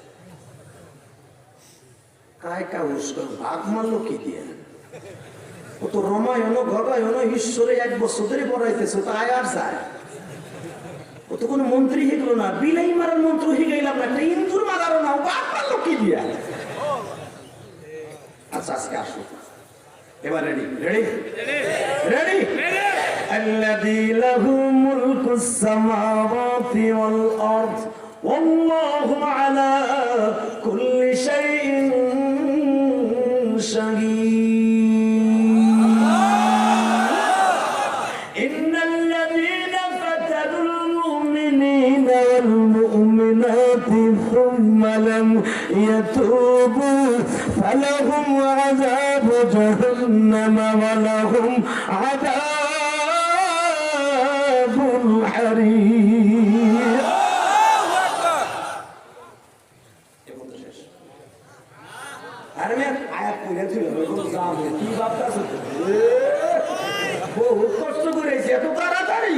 কায়কা ওসব বাঘ মারলো কি দিয়ে? ও তো রমায়ণ গগায়ণ ঈশ্বরে 1 বছর ধরে পড়াইতেছে, তো আয় আর যায়। ও তো কোনো মন্ত্রী শিখলো না, বিলাই মারার মন্ত্র শিখাইলাম না, একটা ইন্দুর মারারও না, ও বাঘ মারলো কি দিয়া? আচ্ছা আজকে আসো, এবার রেডি রেডি রেডি। আল্লাযী লাহু মুলকুস সামাওয়াতি ওয়াল আরদ, ওয়াল্লাহু আলা কুল্লি শাইইন والمؤمنات ثم لم يتوبوا فلهم عذاب جهنم ولهم عذاب الحريق আরে মেয়ে আয়াত কইরা ছিল কোনো দাম নেই কি ভাবতাছ বহুত কষ্ট করেছি এত তাড়াতাড়ি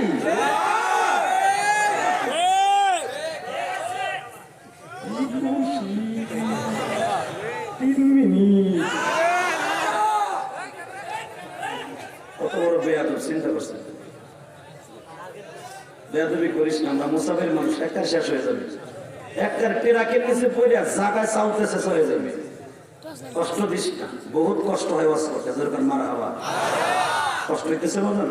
কত বড় বেয়াদব চিন্তা করছেন বেয়াদবি করিস না আমরা মুসাফির মানুষ একটা শেষ হয়ে যাবে একটা টেরাকের নিচে পড়ে জায়গায় চাউতেছে চলে যাবে কষ্ট দিস না বহুত কষ্ট হয় ওয়াজ করতে যেরকম মারা হওয়া কষ্ট হইতেছে বলেন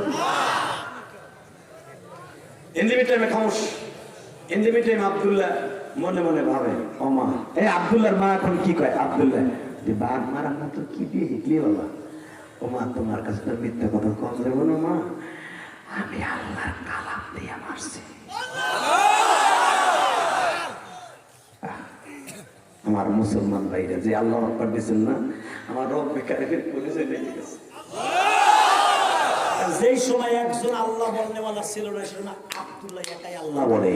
ইন্দিমি টাইমে খামোশ ইন্দিমি টাইম আব্দুল্লাহ মনে মনে ভাবে ও মা এই আব্দুল্লাহর মা এখন কি কয় আব্দুল্লাহ বাঘ মারা না তো কি দিয়ে হিটলি বাবা ও মা তোমার কাছে তো মিথ্যা কথা কম দেবো না মা আমি আল্লাহর কালাম দিয়ে মারছি আমার মুসলমান ভাইরা যে আল্লাহ আকবার দিয়েছেন না আমার রব বেকারে পুলিশে লেগে গেছে যেই সময় একজন আল্লাহ বলনেওয়ালা ছিল না সেটা আব্দুল্লাহ একাই আল্লাহ বলে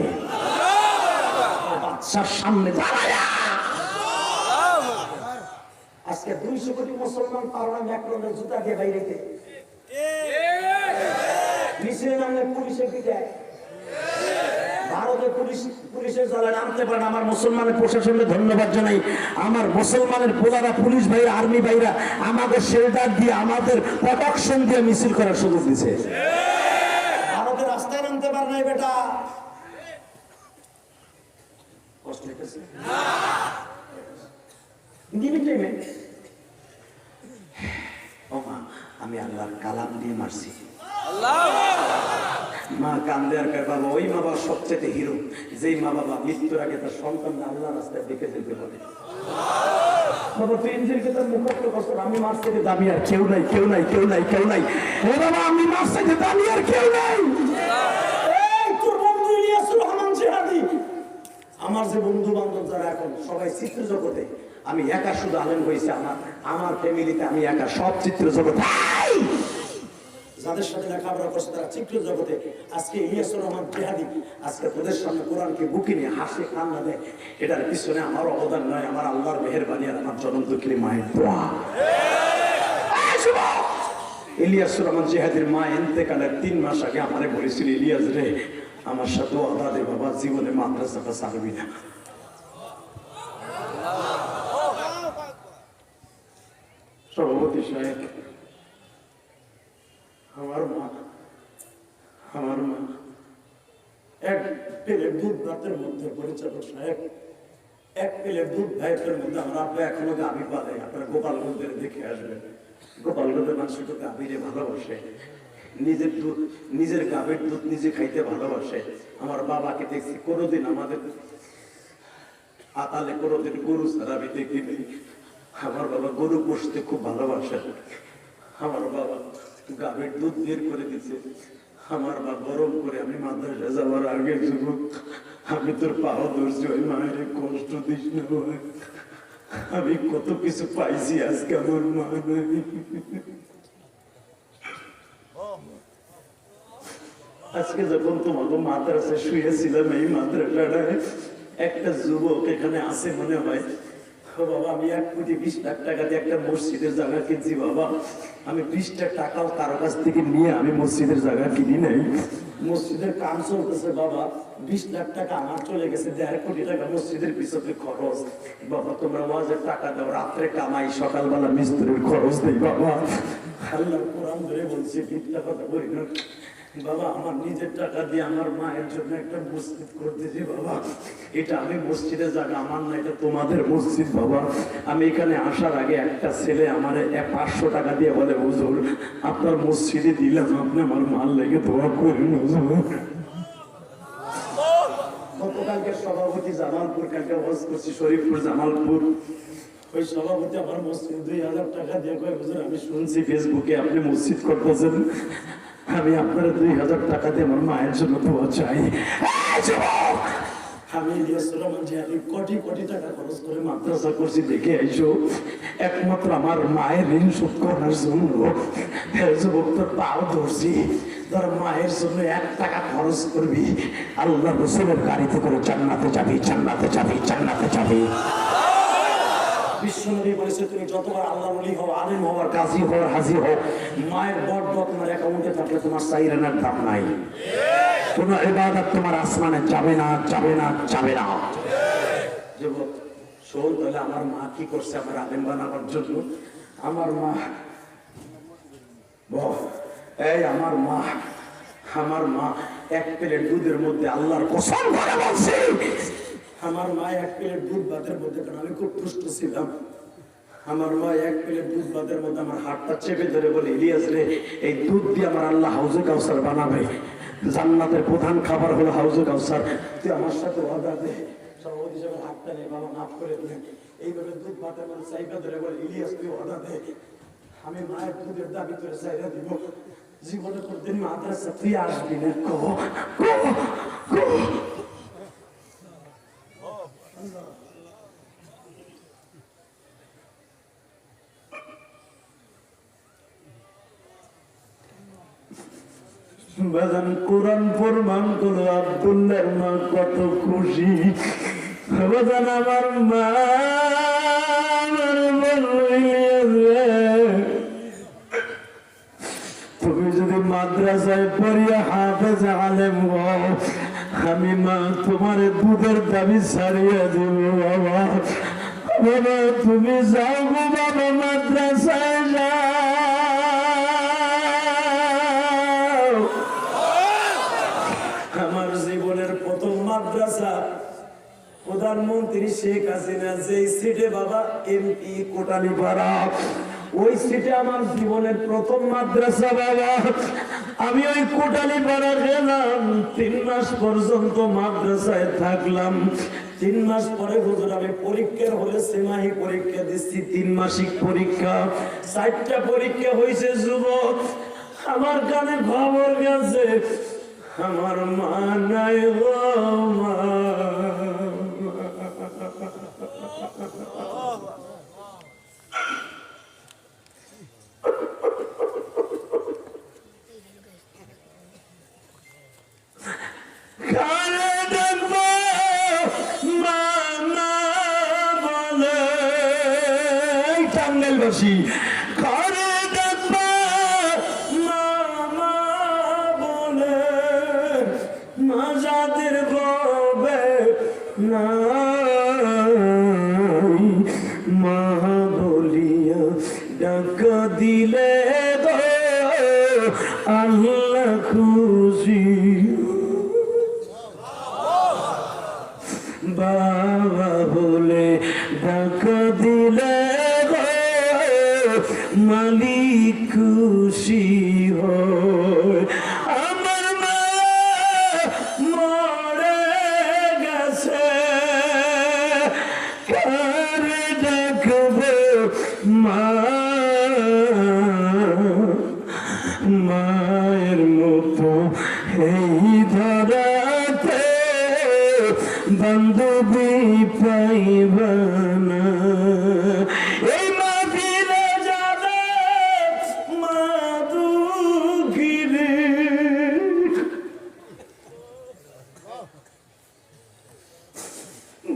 বাদশার সামনে দাঁড়ায়া আজকে 200 কোটি মুসলমান পারলাম এক রকমের জুতা দিয়ে বাইরেতে মিছিলে নামলে পুলিশের পিঠে ভারতের পুলিশের জ্বালায় নামতে পারেন আমার মুসলমানের প্রশাসনকে ধন্যবাদ জানাই আমার মুসলমানের পোলারা পুলিশ ভাইরা আর্মি ভাইরা আমাদের শেল্টার দিয়ে আমাদের প্রোটেকশন দিয়ে মিছিল করার সুযোগ দিচ্ছে ভারতের রাস্তায় নামতে পারে নাই বেটা কষ্ট হইতেছে আমি আল্লাহর কালাম দিয়ে মারছি মা কান্দে আর কয় বাবা ওই মা বাবা সবচেয়ে হিরো যেই মা বাবা মৃত্যুর আগে তার সন্তান আল্লাহ রাস্তায় দেখে যেতে পারে বাবা তুই নিজেকে তার মুখস্থ করছো আমি মারছি যে দাবি আর কেউ নাই কেউ নাই কেউ নাই কেউ নাই হে বাবা আমি মারছি যে দাবি আর কেউ নাই এই তোর বন্ধু ইলিয়াসুর রহমান জিহাদি আমার যে বন্ধু বান্ধব যারা এখন সবাই চিত্র জগতে আমি একা শুধু আলেম হয়েছি আমার ফ্যামিলিতে আমি একা সব চিত্র জগতে যাদের সাথে লেখাপড়া করছে তারা চিত্র জগতে আজকে ইলিয়াসুর রহমান জিহাদি আজকে তোদের সামনে কোরআনকে বুকে নিয়ে হাসি কান্না দেয় এটার পিছনে আমার অবদান নয় আমার আল্লাহর মেহেরবানি আর আমার জনম দুঃখিনী মায়ের দোয়া ইলিয়াসুর রহমান জিহাদির মা ইন্তেকালের 3 মাস আগে আমারে বলেছিল ইলিয়াস রে আমার সাথে ওয়াদা দে বাবা জীবনে মাদ্রাসাটা ছাড়বি না সভাপতি সাহেব আমার মা এক প্লেট দুধ ভাতের মধ্যে পরিচালক সাহেব এক প্লেট দুধ ভাতের মধ্যে আমার আপনি এখনো গাভী পালে আপনারা গোপালগঞ্জের দেখে আসবেন গোপালগঞ্জের মানুষ তো গাভীরে ভালোবাসে নিজের দুধ নিজের গাভীর দুধ নিজে খাইতে ভালোবাসে আমার বাবাকে দেখছি কোনোদিন আমাদের আতালে কোনোদিন গরু ছাড়া আমি দেখিনি আমার বাবা গরু পুষতে খুব ভালোবাসে আমার বাবা গাভীর দুধ বের করে দিচ্ছে আমার বাবা গরম করে আমি মাদ্রাসা যাওয়ার আগে যুবক আমি তোর পাও ধরছি ওই মায়ের কষ্ট দিস না আমি কত কিছু পাইছি আজকে আমার মা নাই আজকে যখন তোমাকে মাদ্রাসায় শুয়েছিলাম এই মাদ্রাসাটায় একটা যুবক এখানে আছে মনে হয় বাবা আমি 1,20,00,000 টাকা দিয়ে একটা মসজিদের জায়গা কিনছি বাবা আমি 20টা টাকাও কারো কাছ থেকে নিয়ে আমি মসজিদের জায়গা কিনি নাই মসজিদের কাম চলতেছে বাবা 20 লাখ টাকা আমার চলে গেছে 1.5 কোটি টাকা মসজিদের পিছনে খরচ বাবা তোমরা ওয়াজের টাকা দাও রাত্রে কামাই সকালবেলা মিস্ত্রির খরচ দেই বাবা আল্লাহ কোরআন ধরে বলছে মিথ্যা কথা বলি না বাবা আমার নিজের টাকা দিয়ে আমার মায়ের জন্য একটা মসজিদ করতেছি বাবা এটা আমি মসজিদের জায়গা আমার না এটা তোমাদের মসজিদ বাবা আমি এখানে আসার আগে একটা ছেলে আমার 500 টাকা দিয়ে বলে হুজুর আপনার মসজিদে দিলাম আপনি আমার মাল লেগে দোয়া করেন গতকালকে সভাপতি জামালপুর কালকে ওয়াজ করছি শরীফপুর জামালপুর ওই সভাপতি আমার মসজিদ 2000 টাকা দিয়ে কয় হুজুর আমি শুনছি ফেসবুকে আপনি মসজিদ করতেছেন আমি আপনার 2000 টাকা দিয়ে আমার মায়ের জন্য দোয়া চাই আমি ইলিয়াসুর রহমান যে আমি কোটি কোটি টাকা খরচ করে মাদ্রাসা করছি দেখে আইসো একমাত্র আমার মায়ের ঋণ শোধ করার জন্য যুবক তোর পাও ধরছি তোর মায়ের জন্য 1 টাকা খরচ করবি আল্লাহ রসুলের গাড়িতে করে জান্নাতে যাবি জান্নাতে যাবি জান্নাতে যাবি। বিশ্বনবী বলেছে তুমি যতবার আল্লাহর ওলি হও আলেম হও আর কাজী হও হাজী হও মায়ের বরদোয়া তোমার অ্যাকাউন্টে থাকলে তোমার সাইরানার দাম নাই। কোন ইবাদত তোমার আসমানে যাবে না যাবে না যাবে না। যুবক শোন তাহলে আমার মা কি করছে আমার আলেম বানাবার জন্য। আমার মা এই আমার মা 1 প্লেট দুধের মধ্যে আল্লাহর কসম করে বলছে আমার মা 1 প্লেট দুধ ভাতের মধ্যে, কারণ আমি খুব পুষ্ট ছিলাম, আমার মা 1 প্লেট দুধ ভাতের মধ্যে আমার হাতটা চেপে ধরে বলে ইলিয়াস রে এই দুধ দিয়ে আমার আল্লাহ হাউজে কাউসার বানাবে, জান্নাতের প্রধান খাবার হলো হাউজে কাউসার, তুই আমার সাথে ওয়াদা দে। সভাপতি হিসেবে হাতটা নেই বাবা মাফ করে দিলেন। এইভাবে দুধ ভাতের মধ্যে চাইপা ধরে বলে ইলিয়াস তুই ওয়াদা দে আমি মায়ের দুধের দাবি করে চাইরা দিব, জীবনে কোনদিন মাদ্রাসা তুই আসবি না। বাজান কোরআন প্রমাণ করলো আব্দুল্লাহর মা কত খুশি। বাজান আমার মা তুমি যদি মাদ্রাসায় পড়িয়া হাফেজ আলেম হও আমি মা তোমার দুধের দাবি ছাড়িয়ে দেব। বাবা বাবা তুমি যাও গো বাবা মাদ্রাসায় যাও। আমার জীবনের প্রথম মাদ্রাসা প্রধানমন্ত্রী শেখ হাসিনা যেই সিটে বাবা এমপি কোটালীপাড়া ওই সিটে আমার জীবনের প্রথম মাদ্রাসা বাবা। আমি ওই কোটালীপাড়া গেলাম 3 মাস পর্যন্ত মাদ্রাসায় থাকলাম। 3 মাস পরে হুজুর আমি পরীক্ষার হলে সেমাহি পরীক্ষা দিচ্ছি, 3 মাসিক পরীক্ষা, 4টা পরীক্ষা হয়েছে। যুবক আমার কানে খবর গেছে আমার মা নাই গো মা। টাঙ্গাইলবাসী ঘরে দেখবা মামা বলে মাজাদের গবে নাই মা বলিয়া ডাকা দিলে গো আল্লাহ খুশি। বাবা বলে ডাকা দিলে মালিক খুশি হয়। আমার মা মরে গেছে কারে ডাকবো মা, মায়ের মতো এই ধরাতে বান্ধবী পাইবা না। এই মাহফিলে যাবে মা দুঃখিনী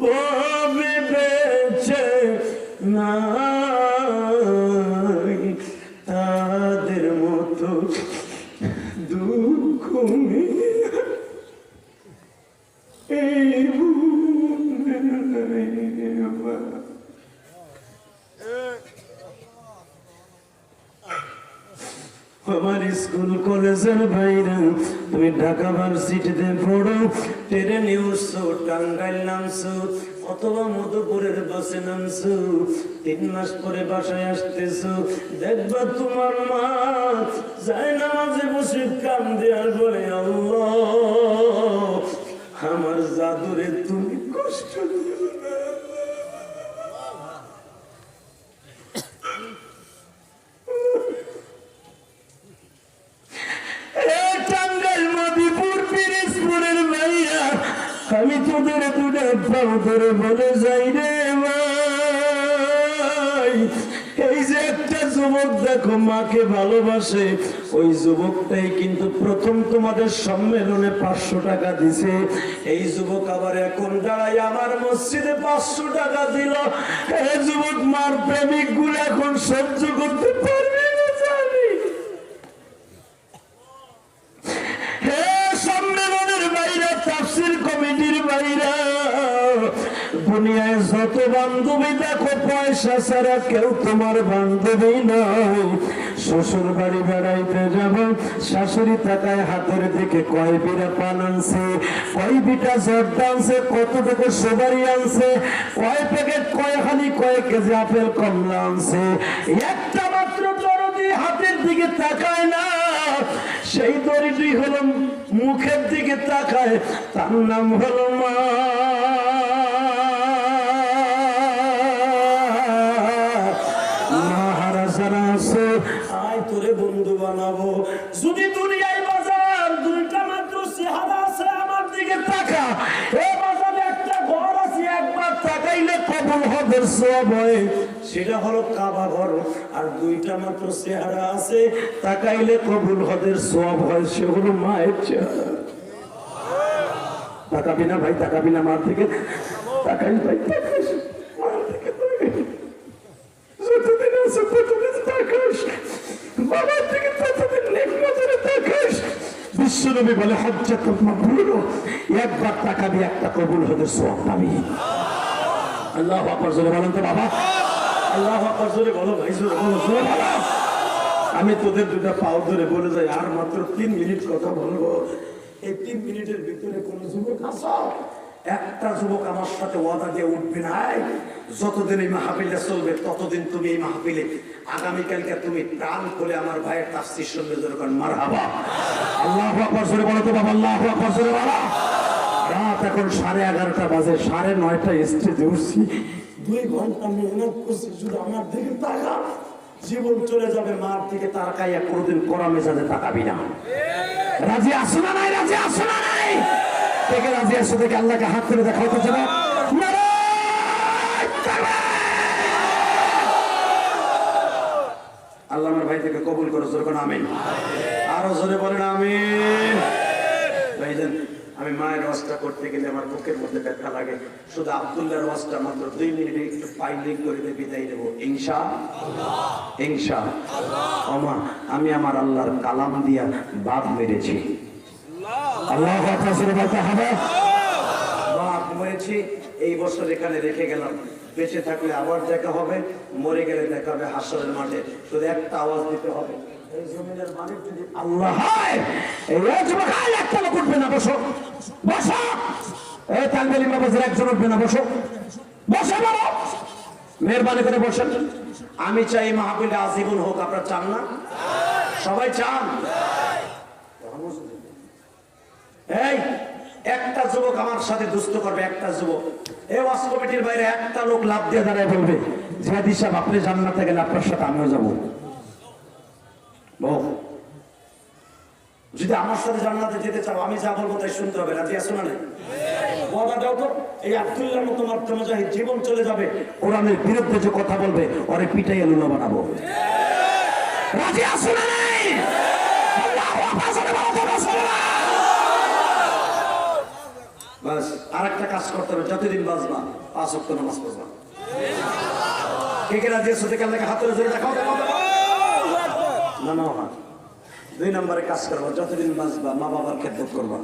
ববে বেঁচে নাই তাদের মতো দুঃখ আমার স্কুল কলেজের ভাইরা তুমি ঢাকা ভার্সিটিতে পড়ো, ট্রেনে উঠছো, টাঙ্গাইল নামছো অথবা মধুপুরের বাসে নামছো, 3 মাস পরে বাসায় আসতেছো, দেখবা তোমার মা যায় নামাজে বসে কান্দে আর বলে আল্লাহ আমার জাদুরে তুমি কষ্ট দিও না। টাঙ্গাইল মধুপুর পিরিজপুরের ভাইয়া আমি তোদের দুটা পাও ধরে বলে যাই রে ভাই, এই যে একটা যুবক দেখো মাকে ভালোবাসে, ওই যুবকটাই কিন্তু প্রথম তোমাদের সম্মেলনে 500 টাকা দিছে। এই যুবক আবার এখন দাঁড়াই আমার মসজিদে 500 টাকা দিল। এই যুবক মার প্রেমিক গুলো এখন সহ্য করতে পারবে না জানি। হে সম্মেলনের বাইরে, তাফসীর কমিটির বাইরে, দুনিয়ায় যত বান্ধবী দেখো পয়সা ছাড়া কেউ তোমার বান্ধবী নয়। শ্বশুর বাড়ি বেড়াইতে যাব, শাশুড়ি টাকায় হাতের দিকে কয় বিড়া পান আনছে, কয় বিটা জর্দা আনছে, কতটুকু সুপারি আনছে, কয় প্যাকেট কয় হানি কয় কেজি আপেল কমলা আনছে, একটা মাত্র দরদি হাতের দিকে তাকায় না। সেই দরিদ্রী হলো মুখের দিকে তাকায়, তার নাম হলো মা। তোরে বন্ধু বানাবো, যদি দুনিয়ায় বাজার দুইটা মাত্র চেহারা আছে আমার দিকে তাকা। এই বাজারে একটা ঘর আছে, একবার তাকাইলে কবুল হজের সওয়াব হয়, সেটা হলো কাবা ঘর। আর দুইটা মাত্র চেহারা আছে, তাকাইলে কবুল হজের সওয়াব হয়, সে হলো মায়ের চেহারা। তাকাবি না ভাই, তাকাবি না মার দিকে, তাকাই ভাই, তাকাইস মার দিকে, তাকাই যতদিন আছে ততদিন তাকাস, বাবার দিকে ততদিন নেক নজরে তাকাস। বিশ্বনবী বলে হজ্জাতুল মাবরুর, একবার তাকাবি একটা কবুল হজের সওয়াব পাবি। আল্লাহু আকবার জোরে বলেন তো বাবা, আল্লাহু আকবার জোরে বলো ভাই, জোরে বলো, জোরে বলো। আমি তোদের দুটা পাও ধরে বলে যাই, আর মাত্র 3 মিনিট কথা বলবো। এই 3 মিনিটের ভিতরে কোন যুবক আসো, একটা যুবক আমার সাথে ওয়াদা দিয়ে উঠবে না, যতদিন এই মাহফিলটা চলবে ততদিন তুমি এই মাহফিলে, আগামীকালকে তুমি প্রাণ খুলে আমার ভাইয়ের তাফসীর শুনবে। দরকার মারহাবা, আল্লাহু আকবার জোরে বলো তো বাবা, আল্লাহু আকবার জোরে বলো। রাত এখন 11:30 বাজে, 9:30 স্টেজে উঠছি, 2 ঘন্টা মেহনত করছি, শুধু আমার দিকে তাকা, জীবন চলে যাবে। মার দিকে তাকাইয়া কোনোদিন কড়া মেজাজে তাকাবি না। রাজি আসো না নাই, রাজি আসো না নাই, থেকে রাজি আসো থেকে আল্লাহকে হাত করে দেখাও তো যাবে। আল্লাহ আমার ভাই থেকে কবুল করো, জোরে বলেন আমিন। আরো জোরে বলেন আমিন। ভাইজান, আমি মায়ের ওয়াজটা করতে গেলে আমার বুকের মধ্যে ব্যথা লাগে। শুধু আব্দুল্লাহর ওয়াজটা মাত্র 2 মিনিটে একটু পাইলিং করে দিয়ে বিদায় দেবো ইনশাআল্লাহ, ইনশাআল্লাহ। ওমা, আমি আমার আল্লাহর কালাম দিয়া বাপ মেরেছি। আল্লাহু আকবার জোরে বলতে হবে। বাপ মেরেছি, এই বছর এখানে রেখে গেলাম, বেঁচে থাকলে আবার দেখা হবে, মরে গেলে দেখা হবে হাসরের মাঠে। শুধু একটা আওয়াজ দিতে হবে, এই জমিনের মালিক যদি আল্লাহ হয়, এই যুবক একটা লোক উঠবে না, বসো বসো। এই তালবেলি বাবাজের একজন উঠবে না, বসো বসো বাবা, মেহরবানি করে বসেন। আমি চাই মাহফিলে আজীবন হোক, আপনারা চান না? সবাই চান? এই একটা যুবক আমার সাথে দুস্থ করবে, একটা যুবক এই ওয়াজ কমিটির বাইরে একটা লোক লাভ দিয়ে দাঁড়ায় বলবে, জিহাদি সাহেব আপনি জান্নাতে গেলে আপনার সাথে আমিও যাবো। যদি আমার সাথে জান্নাতে যেতে চাও, আমি যা বলবো তাই শুনতে হবে। রাজি আছো না? ওয়াদাটাও তো এই আব্দুল্লাহর মতো মারতে মুজাহিদ জীবন চলে যাবে, কোরআনের বিরুদ্ধে যে কথা বলবে ওরে পিটাইয়া লুলা বানাবো। রাজি আছো না? বাস আর একটা কাজ করতে হবে, যতদিন বাঁচবা 5 ওয়াক্ত নামাজ পড়বা। কে কে রাজি আছো? দেখে আল্লাহকে হাতের জোরে দেখাও, দেখাও, দেখাও। নামাও হাত। 2 নম্বরে কাজ করবা, যতদিন বাঁচবা মা বাবার খেদমত করবা।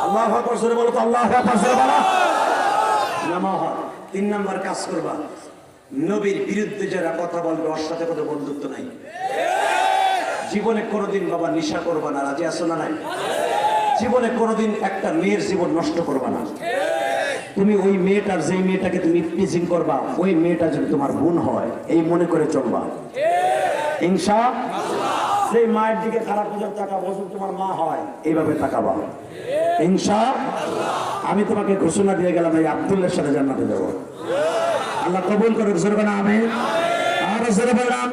আল্লাহু আকবার জোরে বলো তো, আল্লাহু আকবার জোরে বলো। নামাও হাত। 3 নম্বর কাজ করবা, নবীর বিরুদ্ধে যারা কথা বলবে ওর সাথে কোনো বন্ধুত্ব নাই। জীবনে কোনোদিন বাবা নেশা করবা না। রাজি আছো না? নাই। জীবনে কোনোদিন একটা মেয়ের জীবন নষ্ট করবা না। তুমি ওই মেয়েটার, যেই মেয়েটাকে তুমি প্লিজিং করবা, ওই মেয়েটা যদি তোমার বোন হয় এই মনে করে চলবা ইনশাআল্লাহ। সেই মায়ের দিকে খারাপ নজর তাকাবো, তোমার মা হয় এইভাবে তাকাবা ইনশাআল্লাহ। আমি তোমাকে ঘোষণা দিয়ে গেলাম, এই আব্দুল্লাহর সাথে জান্নাতে যাবো। আল্লাহ কবুল করুক, জোরে বলেন আমিন। আর জোরে বলেন আমিন।